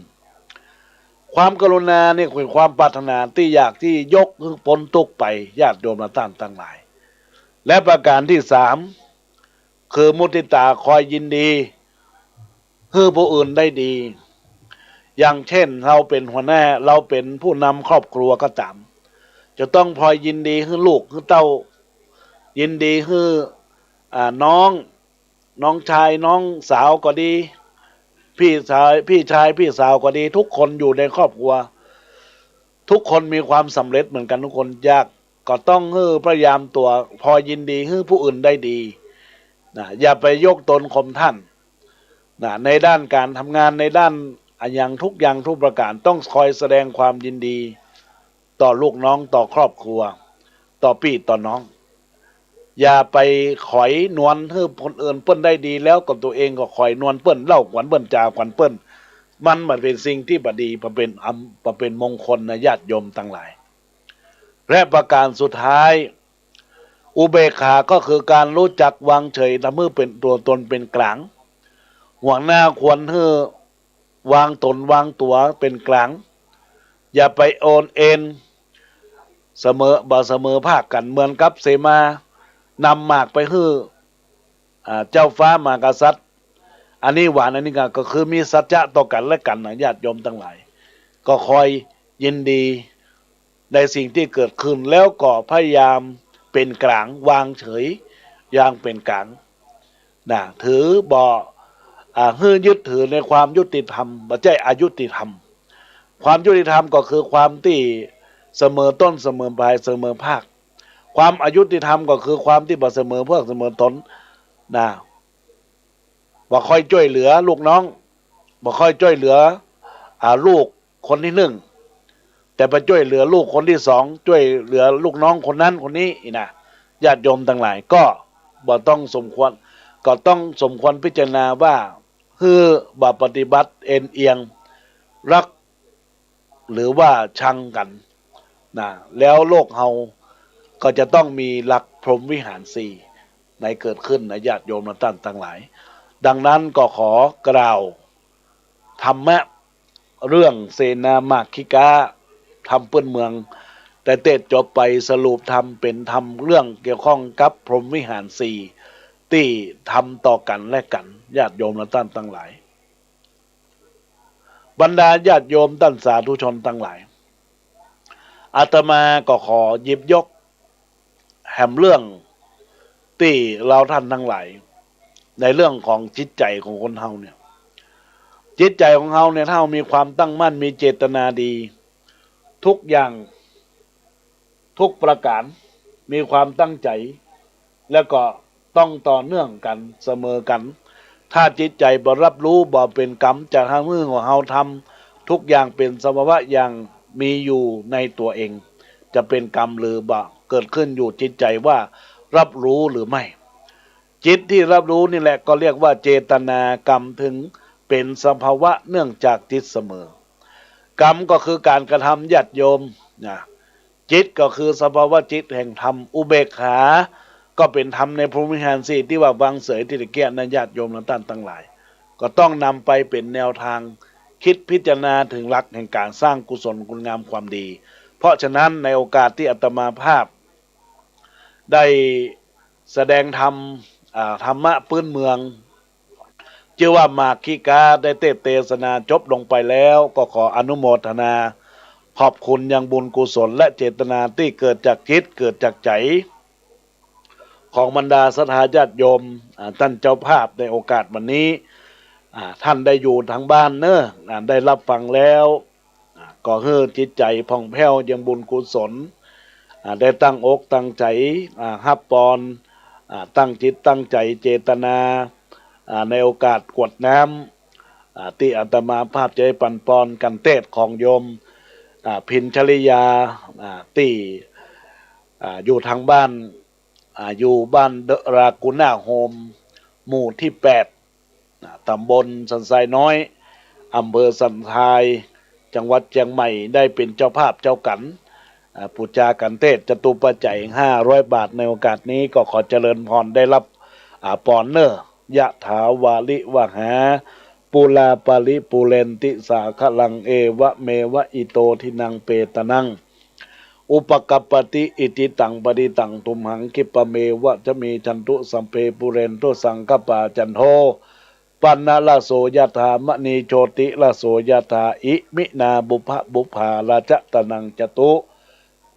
ความกรุณาเนี่ยคือความปรารถนาที่อยากที่ยกพ้นทุกข์ไปญาติโยมและท่านทั้งหลายและประการที่3คือมุทิตาคอยยินดีให้ผู้อื่นได้ดีอย่างเช่นเราเป็นหัวหน้าเราเป็นผู้นำครอบครัวก็ตามจะต้องพลอยยินดีให้ลูกให้เต้ายินดีให้น้องชายน้องสาวก็ดีพี่ชายพี่สาวก็ดีทุกคนอยู่ในครอบครัวทุกคนมีความสำเร็จเหมือนกันทุกคนยากก็ต้องพยายามตัวพอยินดีให้ผู้อื่นได้ดีอย่าไปยกตนข่มท่านในด้านการทำงานในด้านอย่างทุกอย่างทุกประการต้องคอยแสดงความยินดีต่อลูกน้องต่อครอบครัวต่อพี่ต่อน้องอย่าไปขอยนวลให้คนอื่นเปิ้นได้ดีแล้วกับตัวเองก็ขอยนวลเปิ้นเล่าขวัญเปิ้นจ่าขวัญเปิ้น มันเป็นสิ่งที่บดีมันเป็นมงคลนะญาติโยมทั้งหลายและประการสุดท้ายอุเบกขาก็คือการรู้จักวางเฉยทำมือเป็นตัวตนเป็นกลางห่วงหน้าควรให้วางตนวางตัวเป็นกลางอย่าไปโอนเอ็นเสมอบ่เสมอภาคกันเหมือนกับเสมานำหมากไปให้เจ้าฟ้ามากษัตริย์อันนี้หวานอันนี้ก็คือมีสัจจะต่อกันและกันนะญาติโยมทั้งหลายก็คอยยินดีในสิ่งที่เกิดขึ้นแล้วก็พยายามเป็นกลางวางเฉยอย่างเป็นกลางนะถือบ่ฮือยึดถือในความยุติธรรมบ่ใช่อยุติธรรมความยุติธรรมก็คือความที่เสมอต้นเสมอปลายเสมอภาคความอายุติธรรมก็คือความที่บ่เสมอพวกเสมอตนนะบ่ค่อยช่วยเหลือลูกน้องบ่ค่อยช่วยเหลือลูกคนที่หนึ่งแต่ไปช่วยเหลือลูกคนที่สองช่วยเหลือลูกน้องคนนั้นคนนี้นะญาติโยมทั้งหลายก็บ่ต้องสมควรก็ต้องสมควรพิจารณาว่าคือบ่ปฏิบัติเอ็นเอียงรักหรือว่าชังกันนะแล้วโลกเฮาก็จะต้องมีหลักพรหมวิหารสี่ในเกิดขึ้นนะญาติโยมท่านทั้งหลายดังนั้นก็ขอกล่าวธรรมะเรื่องเสนามาคิกาทำเปื้อนเมืองแต่เตจบไปสรุปทำเป็นทำเรื่องเกี่ยวข้องกับพรหมวิหารสี่ที่ทำต่อกันและกันญาติโยมและท่านทั้งหลายบรรดาญาติโยมท่านสาธุชนทั้งหลายอาตมาก็ขอหยิบยกแห่งเรื่องที่เราท่านทั้งหลายในเรื่องของจิตใจของคนเฮาเนี่ยจิตใจของเฮาเนี่ยถ้ามีความตั้งมั่นมีเจตนาดีทุกอย่างทุกประการมีความตั้งใจแล้วก็ต้องต่อเนื่องกันเสมอกันถ้าจิตใจบ่รับรู้บ่เป็นกรรมจากทางมือของเฮาทำทุกอย่างเป็นสภาวะอย่างมีอยู่ในตัวเองจะเป็นกรรมหรือบ่เกิดขึ้นอยู่จิตใจว่ารับรู้หรือไม่จิตที่รับรู้นี่แหละก็เรียกว่าเจตนากรรมถึงเป็นสภาวะเนื่องจากจิตเสมอกรรมก็คือการกระทำญาติโยมนะจิตก็คือสภาวะจิตแห่งธรรมอุเบกขาก็เป็นธรรมในพรหมวิหารสี่ที่ว่าวางเสยที่ตะเกียนะญาติโยมท่านทั้งหลายก็ต้องนำไปเป็นแนวทางคิดพิจารณาถึงหลักแห่งการสร้างกุศลคุณงามความดีเพราะฉะนั้นในโอกาสที่อาตมาภาพได้แสดงธรรมธรรมะพื้นเมืองชื่อว่ามาคิกาได้เทศนาจบลงไปแล้วก็ขออนุโมทนาขอบคุณยังบุญกุศลและเจตนาที่เกิดจากจิตเกิดจากใจของบรรดาศรัทธาญาติโยมท่านเจ้าภาพในโอกาสวันนี้ท่านได้อยู่ทางบ้านเนอะได้รับฟังแล้วก็ให้จิตใจผ่องแผ้วยังบุญกุศลได้ตั้งอกตั้งใจฮับปอนตั้งจิตตั้งใจเจตนาในโอกาสกวดน้ำที่อาตมาภาพใจปันปอนกันเทศของโยมพินชลิยาที่อยู่ทางบ้านอยู่บ้านเดรากุน่าโฮมหมู่ที่8ตำบลสันทรายน้อยอำเภอสันทรายจังหวัดเชียงใหม่ได้เป็นเจ้าภาพเจ้ากันปูจากันเทศจตุปัจจัย500 บาทในโอกาสนี้ก็ขอเจริญพรได้รับปอนเนอร์ยะถาวาลิวหาปุลาปาลิปุเรนติสาคลังเอวะเมวะอิโตทินังเปตนังอุปกัปปติอิติตังปฏิตังตุมหังคิปะเมวะจะมีจันตุสัมเพปุเรนตุสังกปาจันโทปันนะละโสยถามณีโชติละโสยถาอิมินาบุพบุภาราชตนังจตุ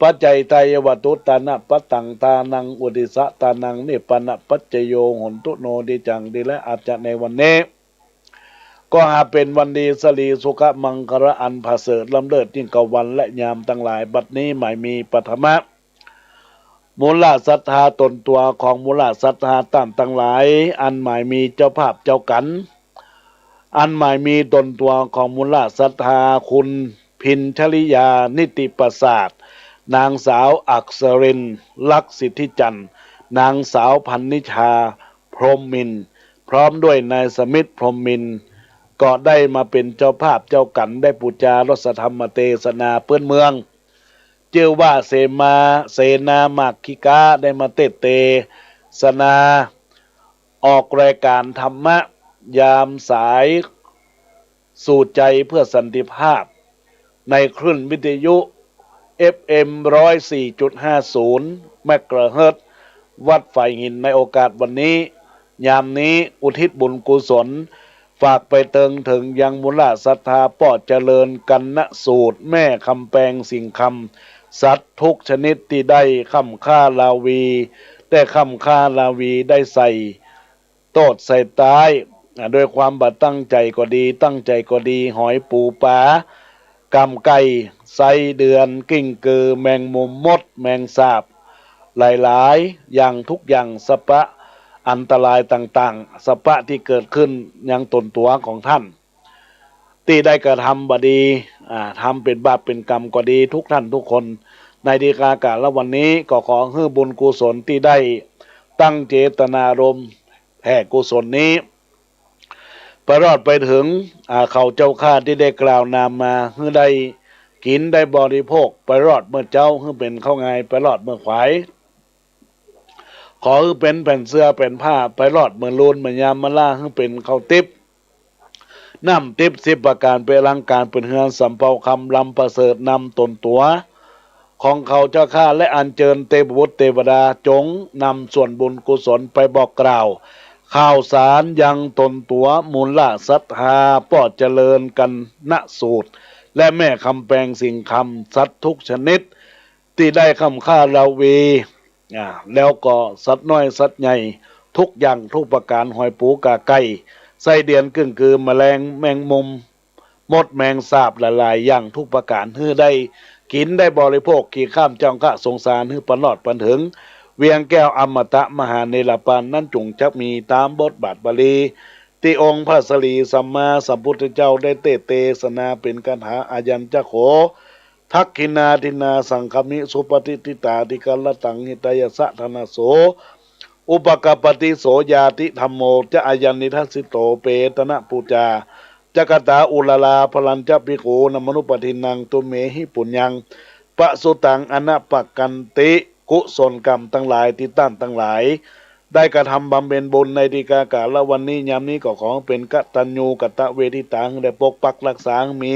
ปัจจัยไตยวตุตานะปะตังตานังอุดิสะตานังนิปนะปัจจโยหนตุโนดิจังดีและอาจจะในวันนี้ก็หาเป็นวันดีสลีสุขมังคระอันผาเสริฐลำเลิศยิ่งกว่าวันและยามทั้งหลายบัดนี้หมายมีปฐมะมูลศรัทธาตนตัวของมูลศรัทธาต่างทั้งหลายอันหมายมีเจ้าภาพเจ้ากันอันหมายมีตนตัวของมูลศรัทธาคุณพินชลิยานิติประสาทนางสาวอักษรินลักษณ์สิทธิจันทร์นางสาวพันนิชาพรหมมินพร้อมด้วยนายสมิทธพรหมมิน ก็ได้มาเป็นเจ้าภาพเจ้ากันได้ปูจารสธรรมเทศนาเปื้อนเมืองเจือว่าเสนามักคิกาได้มาเตศนาออกรายการธรรมะยามสายสู่ใจเพื่อสันติภาพในคลื่นวิทยุ FM 104.50 เมกะเฮิรตซ์วัดฝ่ายหินในโอกาสวันนี้ยามนี้อุทิศบุญกุศลฝากไปเติงถึงยังมูลศรัทธาป้อเจริญกันณสูตรแม่คำแปลงสิ่งคำสัตว์ทุกชนิดที่ได้คำค่าลาวีได้คำค่าลาวีได้ใส่โตดใส่ตายด้วยความบัดตั้งใจก็ดีตั้งใจก็ดีหอยปูปลากำไก่ไส้เดือนกิ้งกือแมงมุมมดแมงสาบหลายๆอย่างทุกอย่างสปะอันตรายต่างๆสปะที่เกิดขึ้นยังตนตัวของท่านที่ได้กระทำบดีทำเป็นบาปเป็นกรรมก็ดีทุกท่านทุกคนในดีกาการละวันนี้ก็ขอให้บุญกุศลที่ได้ตั้งเจตนารมณ์แผ่กุศลนี้ไปรอดไปถึงเขาเจ้าข้าที่ได้กล่าวนามมาให้ได้กินได้บริโภคไปรอดเมื่อเจ้าให้เป็นเข้าไงไปรอดเมื่อขวายขอให้เป็นแผ่นเสื้อเป็นผ้าไปรอดเมื่อลูนเมื่อยามมาล่าให้เป็นข้าวติ๊บน้ำติ๊บ10 ประการเป็นลังการเป็นเฮือนสำเภาคำลำประเสริฐนำตนตัวของเขาเจ้าข้าและอัญเชิญเทพบุตรเทวดาจงนำส่วนบุญกุศลไปบอกกล่าวข่าวสารยังตนตัวมูลละศรัทธาป้อเจริญกันณสูตรและแม่คำแปลงสิ่งคำสัตว์ทุกชนิดที่ได้คำค่าลาวีแล้วก็สัตว์น้อยสัตว์ใหญ่ทุกอย่างทุกประการหอยปูกาไก่ไส้เดือนกึ่งคือแมลงแมงมุมมดแมงสาบหลายๆอย่างทุกประการฮื้อได้กินได้บริโภคขี่ข้ามจองกะสงสารฮื้อปนอดปันถึงเวียงแก้วอมตะมหาเนรปานนั่นจงจะมีตามบทบาทบาลีที่องค์พระสรีสัมมาสัมพุทธเจ้าได้เทศนาเป็นคาถาอายัญจะโขทักขินาทินาสังคมิสุปฏิทิตาติกัลตังหิตายสะธนาโสอุปกปติโสยาติธรรมโมจะอายันนิทัสสิโตเปตนะปูจาจักตาอุลลาพลัญจะปิโกนมนุปทินังตุเมหิปุญญังปะสุตังอนะปะกันติกุศลกรรมทั้งหลายที่ต้านทั้งหลายได้กระทำบำเพ็ญบุญในดีกากาละวันนี้ยามนี้ก็ขอเป็นกตัญญูกตเวทิตังได้ปกปักรักษามี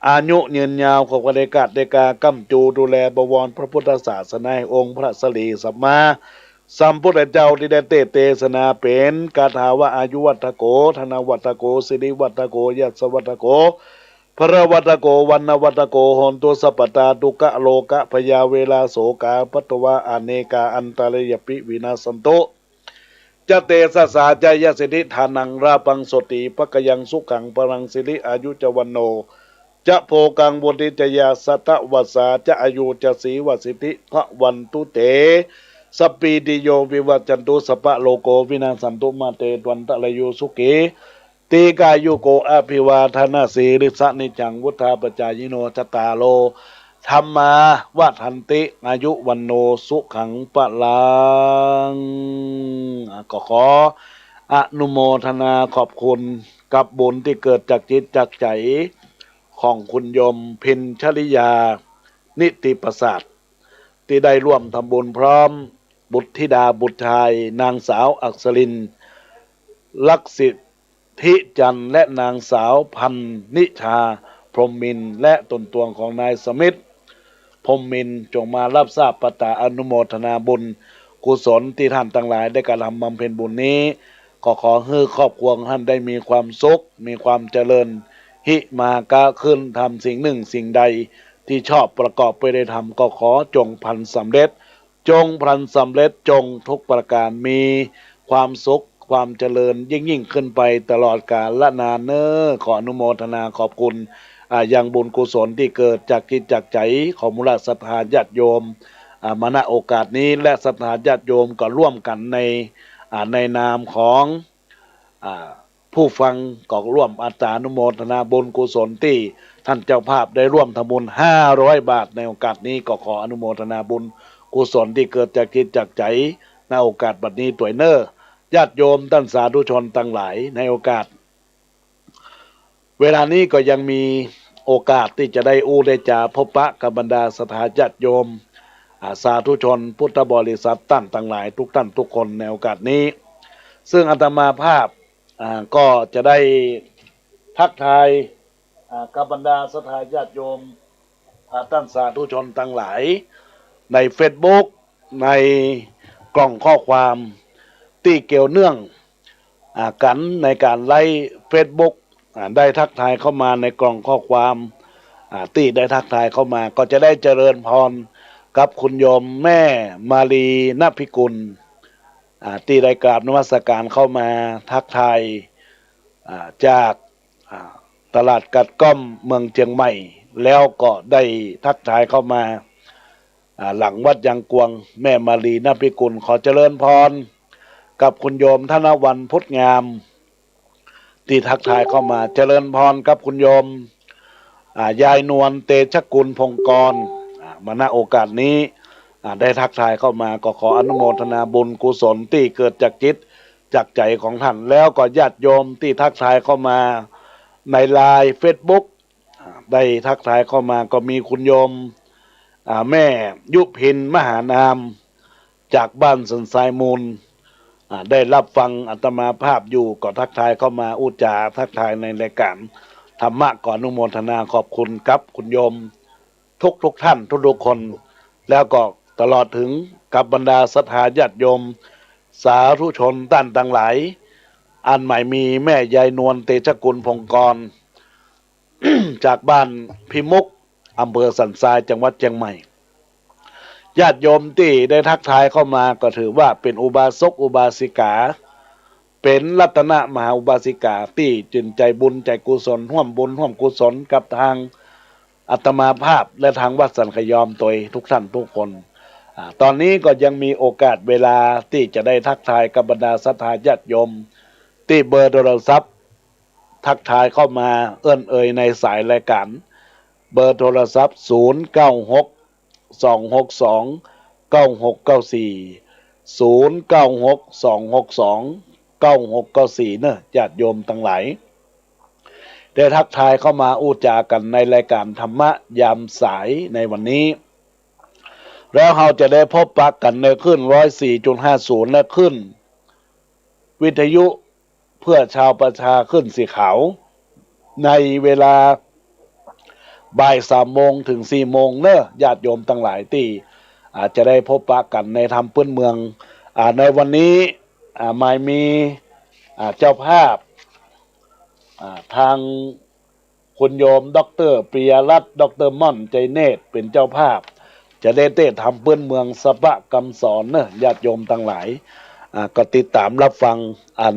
อายุยืนยาวของประเดกาเดกากำจูดูแลบวรพระพุทธศาสนาองค์พระสรีสัมมาสัมพุทธเจ้าที่ได้เทศนาเป็นคาถาว่าอายุวัตโกธนวัตโกสิริวัตโกยัสวัตโกพระวัตโกวันวัตโกหนตุสัปตาตุกะโลกะพยาเวลาโสกาปัตวะอเนกาอันตรยปิวินาสันโตจะเตสสาจายสิทธิฐานังราปังสติปะกยังสุขังปรังสิริอายุจวันโนจะโพกังบุติจยาสัตวัสสาจะอายุจะสีวสิทธิพระวันตุเตสปีติโยวิวัจจันตุสปะโลโกวินาสันตุมาเตตวันตะลโยสุเกตีกายุโกอภิวาทนาสีริสนิจังวุธาปจายโนชตาโลธรรมาวะทันติอายุวันโนสุขังปะลังก็ขออนุโมทนาขอบคุณกับบุญที่เกิดจากจิตจากใจของคุณโยมพินชลิยานิติประสาทที่ได้ร่วมทำบุญพร้อมบุตรธิดาบุตรชายนางสาวอักษรินลักษิทิจันและนางสาวพันนิชาพรหมมินและตนตวงของนายสมิทธิ์พรหมมินจงมารับทราบปตาอนุโมทนาบุญกุศลที่ท่านทั้งหลายได้กระทำบำเพ็ญบุญนี้ก็ขอให้ครอบครัวท่านได้มีความสุขมีความเจริญหิมากาขึ้นทำสิ่งหนึ่งสิ่งใดที่ชอบประกอบไปได้ทำก็ขอจงพลันสำเร็จจงพลันสำเร็จจงทุกประการมีความสุขความเจริญยิ่งขึ้นไปตลอดกาลละนานเนอขออนุโมทนาขอบคุณยังบุญกุศลที่เกิดจากจิตจากใจของมูลศรัทธาญาติโยมมาณโอกาสนี้และศรัทธาญาติโยมก็ร่วมกันในนามของผู้ฟังก็ร่วมอาจารย์อนุโมทนาบุญกุศลที่ท่านเจ้าภาพได้ร่วมทำบุญ500 บาทในโอกาสนี้ก็ขออนุโมทนาบุญกุศลที่เกิดจากจิตจากใจในโอกาสบัดนี้ตัวยเนอญาติโยมท่านสาธุชนทั้งหลายในโอกาส เวลานี้ก็ยังมีโอกาสที่จะได้อู้ได้จาพบปะกับบรรดาศรัทธาญาติโยมสาธุชนพุทธบริษัทท่านทั้งหลายทุกท่านทุกคนในโอกาสนี้ซึ่งอาตมาภาพก็จะได้ทักทายกับบรรดาศรัทธาญาติโยมท่านสาธุชนทั้งหลายใน Facebook ในกล่องข้อความที่เกี่ยวเนื่องกันในการไล่ Facebook ได้ทักทายเข้ามาในกล่องข้อความที่ได้ทักทายเข้ามาก็จะได้เจริญพรกับคุณโยมแม่มาลีนภิกุลที่ได้กราบนมัสการเข้ามาทักทายจากตลาดกัดก้อมเมืองเชียงใหม่แล้วก็ได้ทักทายเข้ามาหลังวัดยังกวงแม่มาลีนภิกุลขอเจริญพรกับคุณโยมธนวันพุทธงามที่ทักทายเข้ามาเจริญพรกับคุณโยมยายนวลเตชะกุลพงกรมาณโอกาสนี้ได้ทักทายเข้ามาก็ขออนุโมทนาบุญกุศลที่เกิดจากจิตจากใจของท่านแล้วก็ญาติโยมที่ทักทายเข้ามาในไลน์เฟซบุ๊กได้ทักทายเข้ามาก็มีคุณโยมแม่ยุพินมหานามจากบ้านสันทรายมูลได้รับฟังอาตมาภาพอยู่ก็ทักทายเข้ามาอุจาทักทายในรายการธรรมะก่อนอนุโมทนาขอบคุณครับคุณโยมทุกท่านทุกคนแล้วก็ตลอดถึงกับบรรดาศรัทธาญาติโยมสาธุชนท่านทั้งหลายอันใหม่มีแม่ยายนวลเตชะกุลพงกร จากบ้านพิมุกอำเภอสันทรายจังหวัดเชียงใหม่ญาติโยมที่ได้ทักทายเข้ามาก็ถือว่าเป็นอุบาสกอุบาสิกาเป็นรัตนมหาอุบาสิกาที่จิตใจบุญใจกุศลร่วมบุญร่วมกุศลกับทางอาตมาภาพและทางวัดสันขยอมตัวทุกท่านทุกคนตอนนี้ก็ยังมีโอกาสเวลาที่จะได้ทักทายกับบรรดาศรัทธาญาติโยมที่เบอร์โทรศัพท์ทักทายเข้ามาเอื้อนเอ่ยในสายรายการเบอร์โทรศัพท์096 262 9694 096 262 9694เนอะญาติโยมทั้งหลายได้ทักทายเข้ามาอู้จากันในรายการธรรมะยามสายในวันนี้แล้วเราจะได้พบปะกันในขึ้น 104.50 และขึ้นวิทยุเพื่อชาวประชาขึ้นสีขาวในเวลาบ่าย3 โมงถึง4 โมงเนอะญาติโยมทั้งหลายที่อาจจะได้พบปะกันในธรรมพื้นเมืองในวันนี้ไม่มีเจ้าภาพทางคุณโยมดร.ปริยรัตน์ดร.ม่อนใจเนตรเป็นเจ้าภาพจะได้เต้ทำพื้นเมืองสปะกำสอนเนอะญาติโยมทั้งหลายก็ติดตามรับฟัง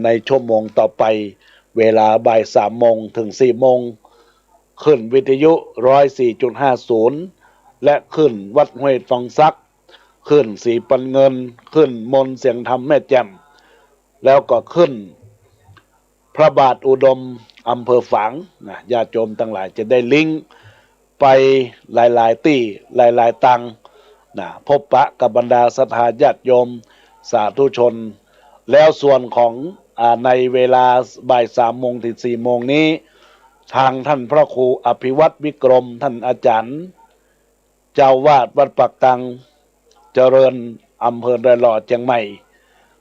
ในชั่วโมงต่อไปเวลาบ่าย3 โมงถึง4 โมงขึ้นวิทยุ 104.50 และขึ้นวัดห้วยฟองซักขึ้นสีปันเงินขึ้นมนเสียงธรรมแม่แจ่มแล้วก็ขึ้นพระบาทอุดมอำเภอฝางญาติโยมทั้งหลายจะได้ลิงก์ไปหลายๆที่หลายๆตังพบปะกับบรรดาศรัทธาญาติโยมสาธุชนแล้วส่วนของในเวลาบ่าย3 โมงถึง4 โมงนี้ทางท่านพระครูอภิวัตรวิกรมท่านอาจารย์เจ้าวาดวัดปักตังเจริญอำเภอดอยหล่อเชียงใหม่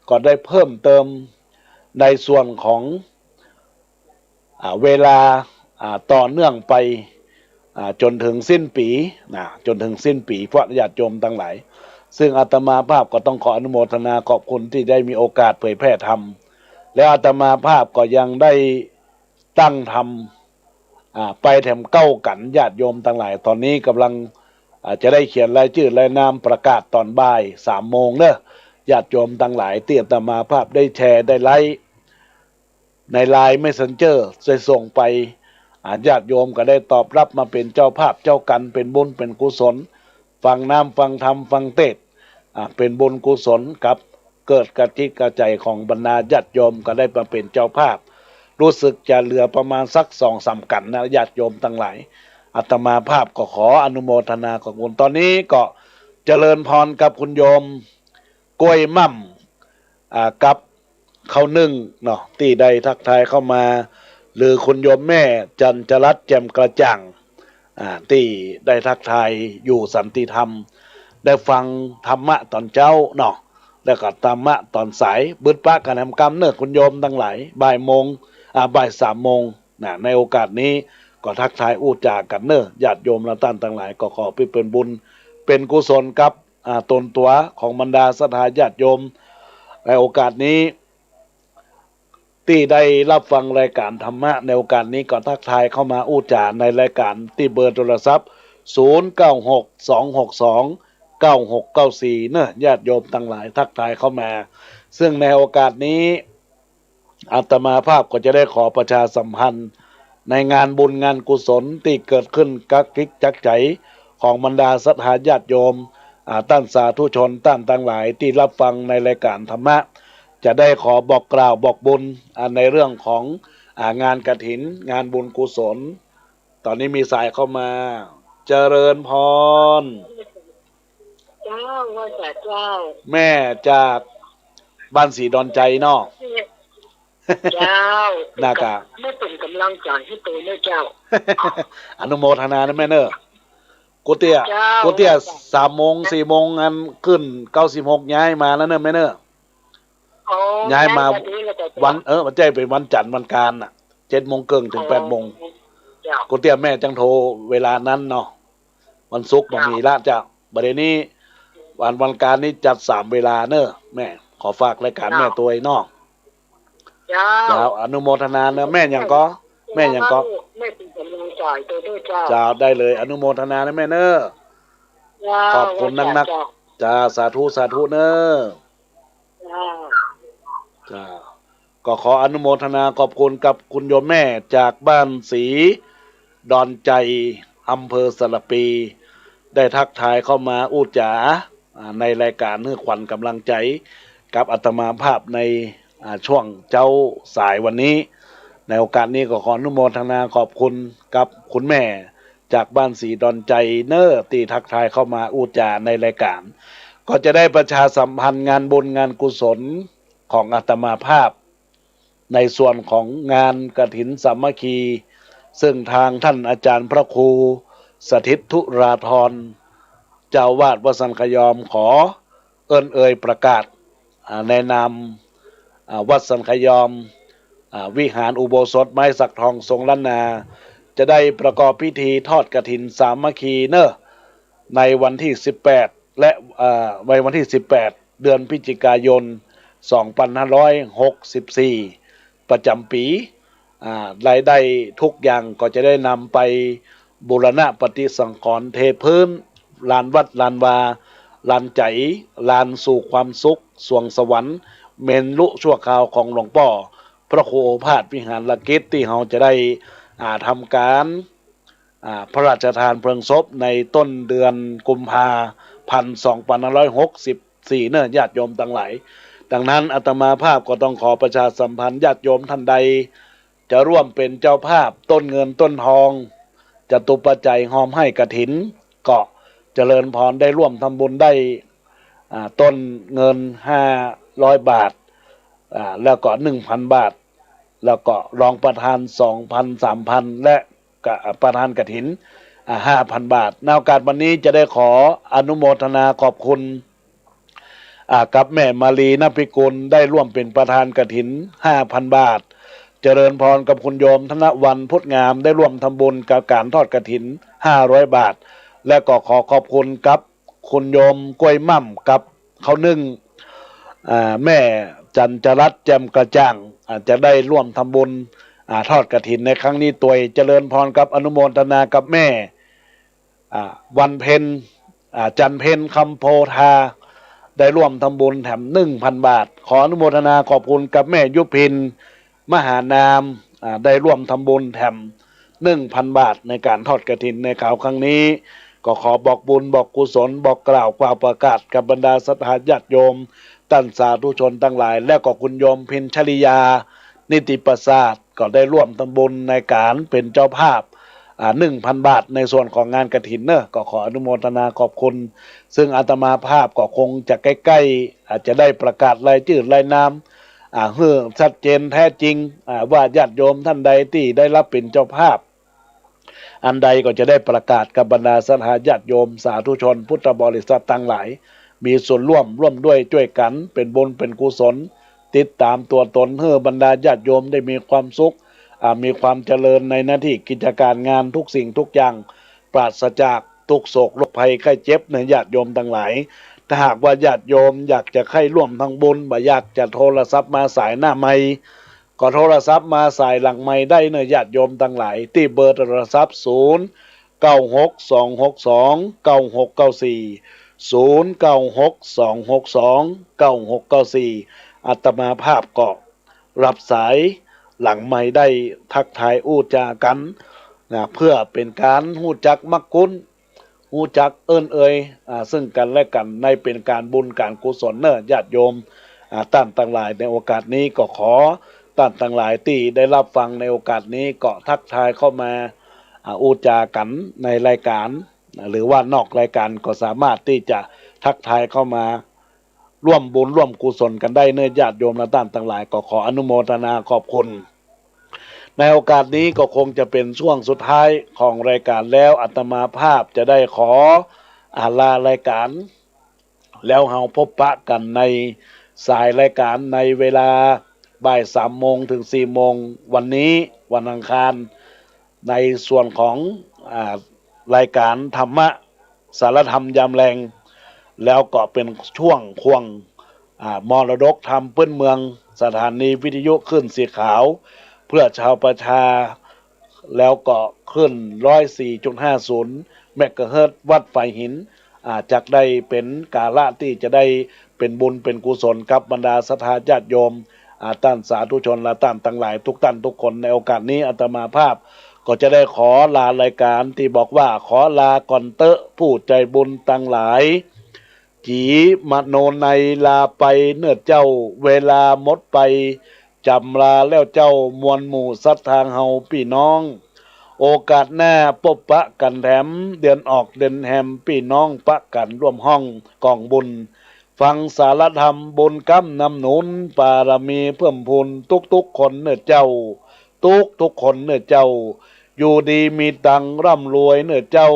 ก็ได้เพิ่มเติมในส่วนของเวลาต่อเนื่องไปจนถึงสิ้นปีจนถึงสิ้นปีพระญาติโยมทั้งหลายซึ่งอาตมาภาพก็ต้องขออนุโมทนาขอบคุณที่ได้มีโอกาสเผยแพร่ธรรมและอาตมาภาพก็ยังได้ตั้งธรรมไปแถมเก้ากันญาติโยมทั้งหลายตอนนี้กำลังจะได้เขียนรายชื่อรายนามประกาศตอนบ่าย3 โมงเนอะญาติโยมทั้งหลายที่อาตมาภาพได้แชร์ได้ไลค์ในไลน์เมสเซนเจอร์ส่งไปญาติโยมก็ได้ตอบรับมาเป็นเจ้าภาพเจ้ากันเป็นบุญเป็นกุศลฟังน้ำฟังธรรมฟังเทศเป็นบุญกุศลกับเกิดกระจิตกระใจของบรรดาญาติโยมก็ได้มาเป็นเจ้าภาพรู้สึกจะเหลือประมาณสัก2-3 กันนะญาติโยมทั้งหลายอาตมาภาพก็ขออนุโมทนาขอบคุณตอนนี้ก็เจริญพรกับคุณโยมกล้วยม่ำกับเขานึ่งเนาะที่ได้ทักทายเข้ามา หรือคุณโยมแม่จันจรัตน์แจ่มกระจ่างที่ได้ทักทายอยู่สันติธรรมได้ฟังธรรมะตอนเจ้าเนาะแล้วก็ธรรมะตอนสายบึดปะกันทำกรรมเนอะคุณโยมทั้งหลายบ่ายโมงบ่าย3 โมงในโอกาสนี้ก็ทักทายอู้จากันเนอะญาติโยมและท่านทั้งหลายก็ขอเป็นบุญเป็นกุศลกับตนตัวของบรรดาศรัทธาญาติโยมในโอกาสนี้ที่ได้รับฟังรายการธรรมะในโอกาสนี้ก็ทักทายเข้ามาอู้จาในรายการที่เบอร์โทรศัพท์0962629694เนอะญาติโยมทั้งหลายทักทายเข้ามาซึ่งในโอกาสนี้อาตมาภาพก็จะได้ขอประชาสัมพันธ์ในงานบุญงานกุศลที่เกิดขึ้นกักกิกจักใจของบรรดาศรัทธาญาติโยมท่านสาธุชนท่านทั้งหลายที่รับฟังในรายการธรรมะจะได้ขอบอกกล่าวบอกบุญในเรื่องของงานกฐินงานบุญกุศลตอนนี้มีสายเข้ามาเจริญพรเจ้าว่าแต่เจ้าแม่จากบ้านสีดอนใจเนาะเจ้าน่ากะไม่เป็นกำลังใจให้ตัวเนอะเจ้าอนุโมทนานะแม่เนอะกูเตี้ย3 โมง 4 โมงอันขึ้น96ย้ายมาแล้วเนอะแม่เนอะย้ายมาวันมันใจเป็นวันจันทร์วันการน่ะ7 โมงครึ่งถึง8 โมงกูเตี้ยแม่จังโทรเวลานั้นเนาะวันศุกร์บ่มีละเจ้าบัดนี้วันการนี้จัด3 เวลาเนอะแม่ขอฝากรายการแม่ตัวไอ้นอกเจ้าอนุโมทนาเนอะแม่ยังก็แม่เป็นกำลังใจตัวด้วยเจ้าจ้าได้เลยอนุโมทนานะแม่เนอะขอบคุณนักจ้าสาธุเนอะจ้าก็ขออนุโมทนาขอบคุณกับคุณโยมแม่จากบ้านศรีดอนใจอำเภอสระปีได้ทักทายเข้ามาอู้จ๋าในรายการเนื้อขวัญกำลังใจกับอาตมาภาพในช่วงเจ้าสายวันนี้ในโอกาสนี้ก็ขออนุโมทนาขอบคุณกับคุณแม่จากบ้านศรีดอนใจเนอร์ที่ทักทายเข้ามาอู้จาในรายการก็จะได้ประชาสัมพันธ์งานบุญงานกุศลของอาตมาภาพในส่วนของงานกฐินสามัคคีซึ่งทางท่านอาจารย์พระครูสถิตธุราธรเจ้าวาดวัดสันขยอมขอเอ่ยประกาศในนามวัดสันขยอมวิหารอุโบสถไม้สักทองทรงล้านนาจะได้ประกอบพิธีทอดกฐินสามัคคีเนอะในวันที่18และวันที่18เดือนพฤศจิกายน2564ประจำปีรายได้ทุกอย่างก็จะได้นำไปบูรณะปฏิสังขรณ์เทพื้นลานวัดลานวาลานใจลานสู่ความสุขสวงสวรรค์เมนลุชั่วคราวของหลวงพ่อพระครูโอภาสวิหารละกิจที่เราจะได้ทำการพระราชทานเพลิงศพในต้นเดือนกุมภาพันธ์2564เนอะญาติโยมทั้งหลายดังนั้นอาตมาภาพก็ต้องขอประชาสัมพันธ์ญาติโยมท่านใดจะร่วมเป็นเจ้าภาพต้นเงินต้นทองจะตุปัจจัยหอมให้กฐินก็เจริญพรได้ร่วมทำบุญได้ต้นเงิน500 บาทแล้วก็ 1,000 บาทแล้วก็รองประธาน 2,000 3,000 และประธานกฐิน5,000 บาทในโอกาสวันนี้จะได้ขออนุโมทนาขอบคุณกับแม่มาลีนภิกุลได้ร่วมเป็นประธานกฐิน 5,000 บาทเจริญพรกับคุณโยมธนวันพุทธงามได้ร่วมทำบุญกับการทอดกฐิน500 บาทและก็ขอขอบคุณกับคุณโยมกล้วยม่ำกับเขานึ่งแม่จันจรัตน์แจ่มกระจ่างจะได้ร่วมทำบุญทอดกฐินในครั้งนี้ตัวเจริญพรกับอนุโมทนากับแม่วันเพ็ญจันเพ็ญคำโพธาได้ร่วมทำบุญแถม 1,000 บาทขออนุโมทนาขอบคุณกับแม่ยุพินมหานามได้ร่วมทำบุญแถม 1,000 บาทในการทอดกฐินในข่าวครั้งนี้ก็ขอบอกบุญบอกกุศลบอกกล่าวความประกาศกับบรรดาศรัทธาญาติโยมท่านสาธุชนทั้งหลายและก็คุณโยมเพ็ญชลิยานิติประสาทก็ได้ร่วมทำบุญในการเป็นเจ้าภาพ1,000 บาทในส่วนของงานกฐินเนอะก็ขออนุโมทนาขอบคุณซึ่งอาตมาภาพก็คงจะใกล้ๆอาจจะได้ประกาศรายชื่อรายนาม เพื่อชัดเจนแท้จริงว่าญาติโยมท่านใดที่ได้รับเป็นเจ้าภาพอันใดก็จะได้ประกาศกับบรรดาศรัทธาญาติโยมสาธุชนพุทธบริษัททั้งหลายมีส่วนร่วมด้วยช่วยกันเป็นบุญเป็นกุศลติดตามตัวตนเพื่อบรรดาญาติโยมได้มีความสุขมีความเจริญในหน้าที่กิจการงานทุกสิ่งทุกอย่างปราศจากทุกโศกโรคภัยไข้เจ็บในญาติโยมทั้งหลายถ้าหากว่าญาติโยมอยากจะใคร่ร่วมทางบุญบ่อยากจะโทรศัพท์มาสายหน้าไมค์ก็โทรศัพท์มาสายหลังไมค์ได้เนยญาติโยมทั้งหลายที่เบอร์โทรศัพท์0962629694อาตมาภาพก็รับสายหลังไม่ได้ทักทายอู้จากันนะเพื่อเป็นการหู้จักมักคุ้นหู้จักเอิ้นเอ่ยซึ่งกันและกันในเป็นการบุญการกุศลเนอะญาติโยมท่านทั้งหลายในโอกาสนี้ก็ขอท่านทั้งหลายที่ได้รับฟังในโอกาสนี้ก็ทักทายเข้ามาอูจากันในรายการหรือว่านอกรายการก็สามารถที่จะทักทายเข้ามาร่วมบุญร่วมกุศลกันได้เนื้อญาติโยมและท่านทั้งหลายก็ขออนุโมทนาขอบคุณในโอกาสนี้ก็คงจะเป็นช่วงสุดท้ายของรายการแล้วอาตมาภาพจะได้ขอลารายการแล้วเราพบปะกันในสายรายการในเวลาบ่าย3 โมงถึง4 โมงวันนี้วันอังคารในส่วนของรายการธรรมะสารธรรมยามแรงแล้วก็เป็นช่วงควงมรดกธรรมพื้นเมืองสถานีวิทยุขึ้นสีขาวเพื่อชาวประชาแล้วก็ขึ้น 104.50 เมกะเฮิรตซ์วัดไฟหินจักได้เป็นกาละที่จะได้เป็นบุญเป็นกุศลกับบรรดาศรัทธาญาติโยมท่านสาธุชนและท่านทั้งหลายทุกท่านทุกคนในโอกาสนี้อาตมาภาพก็จะได้ขอลารายการที่บอกว่าขอลาก่อนเตอะผู้ใจบุญทั้งหลายจีมโนในลาไปเนื้อเจ้าเวลาหมดไปจำลาแล้วเจ้ามวลหมู่สัตทางเฮาพี่น้องโอกาสหน้าพบปะกันแถมเดือนออกเดือนแฮมพี่น้องปะกันร่วมห้องกองบุญฟังสารธรรมบุญกำนำหนุนปารมีเพิ่มพูนทุกคนเนื้อเจ้าทุกคนเนื้อเจ้าอยู่ดีมีตังร่ำรวยเนื้อเจ้า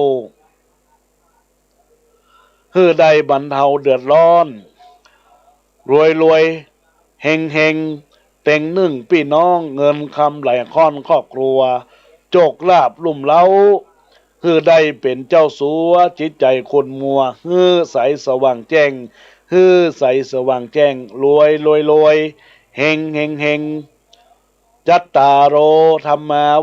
ฮือได้บรรเทาเดือดร้อนรวยเฮงเต็งนึ่งพี่น้องเงินคำไหลค่อนครอบครัวโจกลาบลุ่มเล้าฮือได้เป็นเจ้าสัวจิตใจคนมัวฮือใสสว่างแจ้งฮือใสสว่างแจ้งรวยเฮงจัตตาโรธรรมา